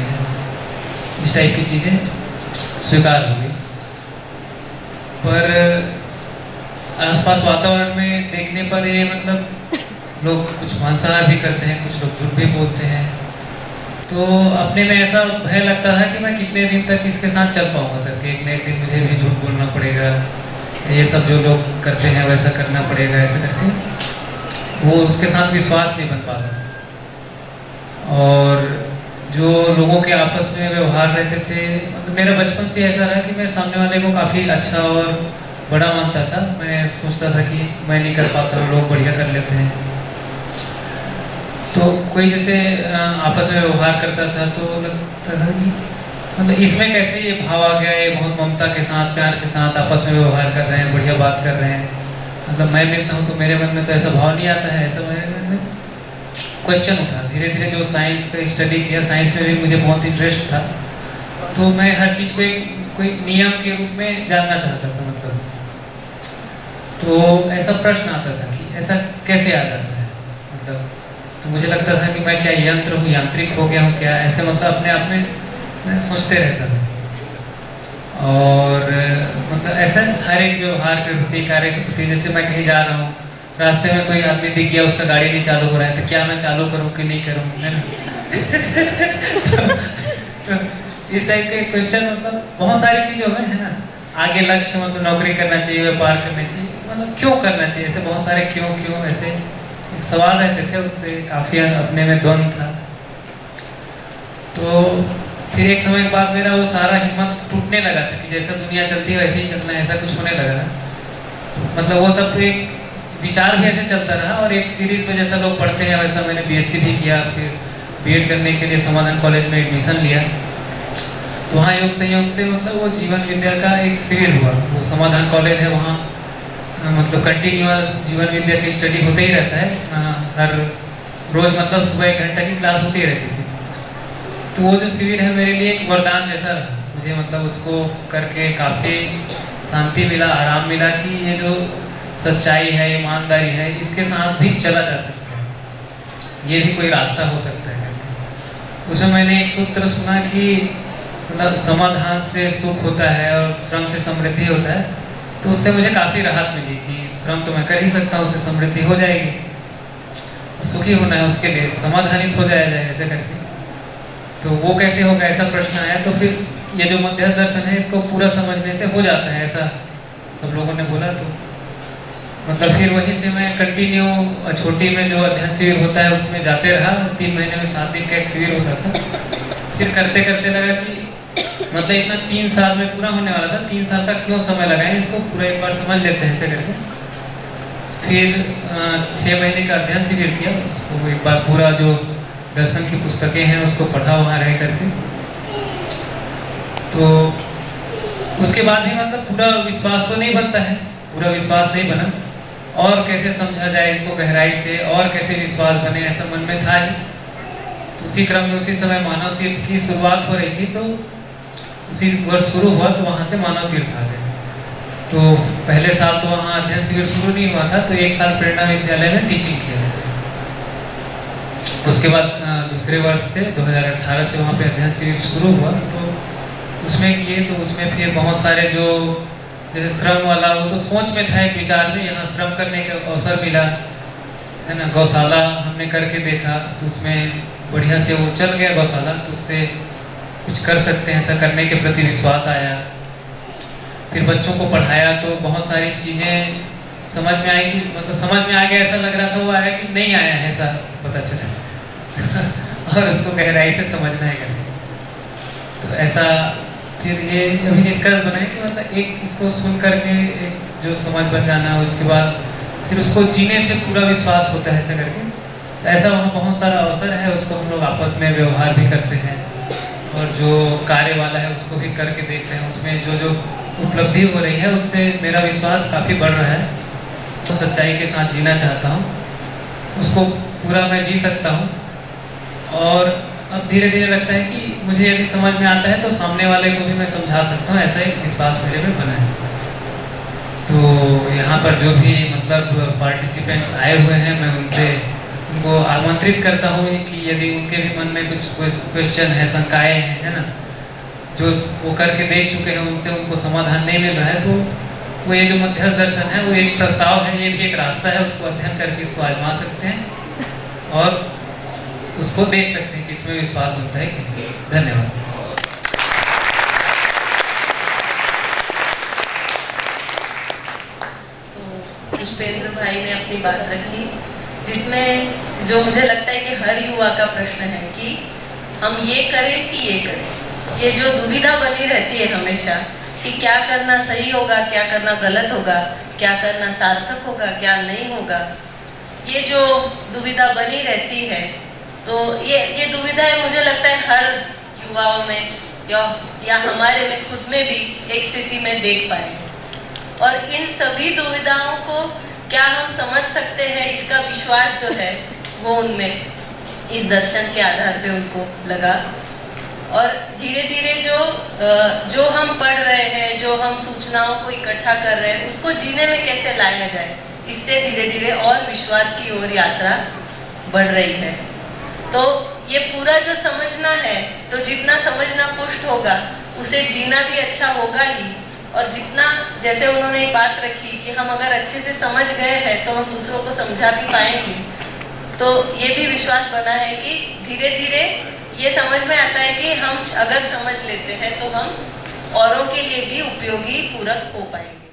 इस टाइप की चीज़ें स्वीकार हो गई। पर आसपास वातावरण में देखने पर ये मतलब लोग कुछ मांसाहार भी करते हैं, कुछ लोग झूठ भी बोलते हैं। तो अपने में ऐसा भय लगता था कि मैं कितने दिन तक इसके साथ चल पाऊंगा करके, एक न एक दिन मुझे भी झूठ बोलना पड़ेगा, ये सब जो लोग करते हैं वैसा करना पड़ेगा, ऐसे करके वो उसके साथ विश्वास नहीं बन पाता। और जो लोगों के आपस में व्यवहार रहते थे, मतलब मेरा बचपन से ऐसा रहा कि मैं सामने वाले को काफ़ी अच्छा और बड़ा मानता था। मैं सोचता था कि मैं नहीं कर पाता, लोग बढ़िया कर लेते हैं। तो कोई जैसे आपस में व्यवहार करता था तो लगता था कि मतलब इसमें कैसे ये भाव आ गया, ये बहुत ममता के साथ, प्यार के साथ आपस में व्यवहार कर रहे हैं, बढ़िया बात कर रहे हैं। मतलब मैं मिलता हूँ तो मेरे मन में तो ऐसा भाव नहीं आता है, ऐसा मेरे मन में क्वेश्चन उठा। धीरे धीरे जो साइंस का स्टडी किया, साइंस में भी मुझे बहुत इंटरेस्ट था, तो मैं हर चीज़ को एक कोई नियम के रूप में जानना चाहता था। मतलब तो ऐसा प्रश्न आता था कि ऐसा कैसे आ जाता है, मतलब तो मुझे लगता था कि मैं क्या यंत्र हूँ, यांत्रिक हो गया हूँ क्या, ऐसे मतलब अपने आप में मैं सोचते रहता था। और मतलब ऐसा हर एक व्यवहार के प्रति, कार्य के प्रति, जैसे मैं कहीं जा रहा हूँ, रास्ते में कोई आदमी दिख गया, उसका गाड़ी नहीं चालू हो रहा है, तो क्या मैं चालू करूँ कि नहीं करूँ, है ना। तो इस टाइप के क्वेश्चन मतलब बहुत सारी चीज़ों में, है ना। आगे लक्ष्य मतलब नौकरी करना चाहिए, व्यापार करना चाहिए, मतलब क्यों करना चाहिए, ऐसे बहुत सारे क्यों ऐसे सवाल रहते थे। उससे काफ़ी अपने में द्वंद था। तो फिर एक समय के बाद मेरा वो सारा हिम्मत टूटने लगा था कि जैसा दुनिया चलती है वैसे ही चलना है, ऐसा कुछ होने लगा। तो मतलब वो सब तो एक विचार भी ऐसे चलता रहा, और एक सीरीज में जैसा लोग पढ़ते हैं वैसा मैंने बीएससी भी किया, फिर बीएड करने के लिए समाधान कॉलेज में एडमिशन लिया। तो वहाँ योग संयोग से मतलब वो जीवन विद्या का एक शिविर हुआ। वो समाधान कॉलेज है, वहाँ मतलब कंटिन्यूअस जीवन विद्या की स्टडी होते ही रहता है। हर रोज़ मतलब सुबह 1 घंटा की क्लास होती रहती थी। तो वो जो शिविर है मेरे लिए एक वरदान जैसा रहा। मुझे मतलब उसको करके काफ़ी शांति मिला, आराम मिला कि ये जो सच्चाई है, ईमानदारी है, इसके साथ भी चला जा सकता है, ये भी कोई रास्ता हो सकता है। उसमें मैंने एक सूत्र सुना कि मतलब समाधान से सुख होता है और श्रम से समृद्धि होता है। तो उससे मुझे काफ़ी राहत मिली कि श्रम तो मैं कर ही सकता हूँ, उससे समृद्धि हो जाएगी, और सुखी होना है उसके लिए समाधानित हो जाया जाए ऐसे करके। तो वो कैसे होगा, ऐसा प्रश्न आया। तो फिर ये जो मध्यस्थ दर्शन है, इसको पूरा समझने से हो जाता है, ऐसा सब लोगों ने बोला। तो मतलब फिर वहीं से मैं कंटिन्यू छोटी में जो अध्ययन शिविर होता है उसमें जाते रहा। 3 महीने में 7 दिन का एक शिविर होता था। फिर करते करते लगा कि मतलब इतना 3 साल में पूरा होने वाला था, 3 साल का क्यों समय लगाएं, इसको पूरा एक बार समझ लेते हैं ऐसे करके। फिर 6 महीने का अध्ययन शिविर किया, उसको एक बार पूरा जो दर्शन की पुस्तकें हैं उसको पढ़ा वहाँ रह करके। तो उसके बाद ही मतलब पूरा विश्वास तो नहीं बनता है, पूरा विश्वास नहीं बना, और कैसे समझा जाए इसको गहराई से, और कैसे विश्वास बने, ऐसा मन में था ही। तो उसी क्रम में उसी समय मानव तीर्थ की शुरुआत हो रही थी। तो उसी वर्ष शुरू हुआ, तो वहाँ से मानव तीर्थ आ गए। तो पहले साल तो वहाँ अध्ययन शिविर शुरू नहीं हुआ था, तो 1 साल प्रेरणा विद्यालय में टीचिंग किया। उसके बाद दूसरे वर्ष से 2018 से वहाँ पे अध्ययन शिविर शुरू हुआ। तो उसमें किए, तो उसमें फिर बहुत सारे जो जैसे श्रम वाला, वो तो सोच में था, एक विचार में, यहाँ श्रम करने का अवसर मिला, है ना। गौशाला हमने करके देखा, तो उसमें बढ़िया से वो चल गया गौशाला, तो उससे कुछ कर सकते हैं, ऐसा करने के प्रति विश्वास आया। फिर बच्चों को पढ़ाया, तो बहुत सारी चीज़ें समझ में आई कि मतलब समझ में आ गया, ऐसा लग रहा था, वो आया कि नहीं आया है, ऐसा पता चला। और उसको गहराई से समझना है करके। तो ऐसा फिर ये अभी निष्कर्ष बनाए कि मतलब एक इसको सुन करके एक जो समझ बन जाना, उसके बाद फिर उसको जीने से पूरा विश्वास होता है ऐसा करके। तो ऐसा वहाँ बहुत सारा अवसर है, उसको हम लोग आपस में व्यवहार भी करते हैं, और जो कार्य वाला है उसको भी करके देख रहे हैं। उसमें जो जो उपलब्धि हो रही है उससे मेरा विश्वास काफ़ी बढ़ रहा है। तो सच्चाई के साथ जीना चाहता हूँ, उसको पूरा मैं जी सकता हूँ। और अब धीरे धीरे लगता है कि मुझे यदि समझ में आता है तो सामने वाले को भी मैं समझा सकता हूँ, ऐसा एक विश्वास मेरे में बना है। तो यहाँ पर जो भी मतलब पार्टिसिपेंट्स आए हुए हैं, मैं उनको आमंत्रित करता हूँ कि यदि उनके भी मन में कुछ क्वेश्चन है, शंकाएँ हैं, है ना, जो वो करके देख चुके हैं, उनसे उनको समाधान नहीं मिल रहा है, तो वो ये जो मध्यस्थ दर्शन है वो एक प्रस्ताव है, ये भी एक रास्ता है, उसको अध्ययन करके इसको आजमा सकते हैं और उसको देख सकते हैं कि इसमें विश्वास बनता है कि नहीं। धन्यवाद। तो पुष्पेंद्र भाई ने अपनी बात रखी, जिसमें जो मुझे लगता है कि हर युवा का प्रश्न है कि हम ये करें कि ये करें। ये जो दुविधा बनी रहती है हमेशा कि क्या करना सही होगा, क्या करना गलत होगा, क्या करना सार्थक होगा, क्या नहीं होगा, ये जो दुविधा बनी रहती है, तो ये दुविधाएं मुझे लगता है हर युवाओं में या हमारे में खुद में भी एक स्थिति में देख पाएंगे। और इन सभी दुविधाओं को क्या हम समझ सकते हैं, इसका विश्वास जो है वो उनमें इस दर्शन के आधार पे उनको लगा। और धीरे धीरे जो हम पढ़ रहे हैं, जो हम सूचनाओं को इकट्ठा कर रहे हैं, उसको जीने में कैसे लाया जाए, इससे धीरे धीरे और विश्वास की ओर यात्रा बढ़ रही है। तो ये पूरा जो समझना है, तो जितना समझना पुष्ट होगा उसे जीना भी अच्छा होगा ही। और जितना, जैसे उन्होंने एक बात रखी कि हम अगर अच्छे से समझ गए हैं तो हम दूसरों को समझा भी पाएंगे। तो ये भी विश्वास बना है कि धीरे धीरे ये समझ में आता है कि हम अगर समझ लेते हैं तो हम औरों के लिए भी उपयोगी, पूरक हो पाएंगे।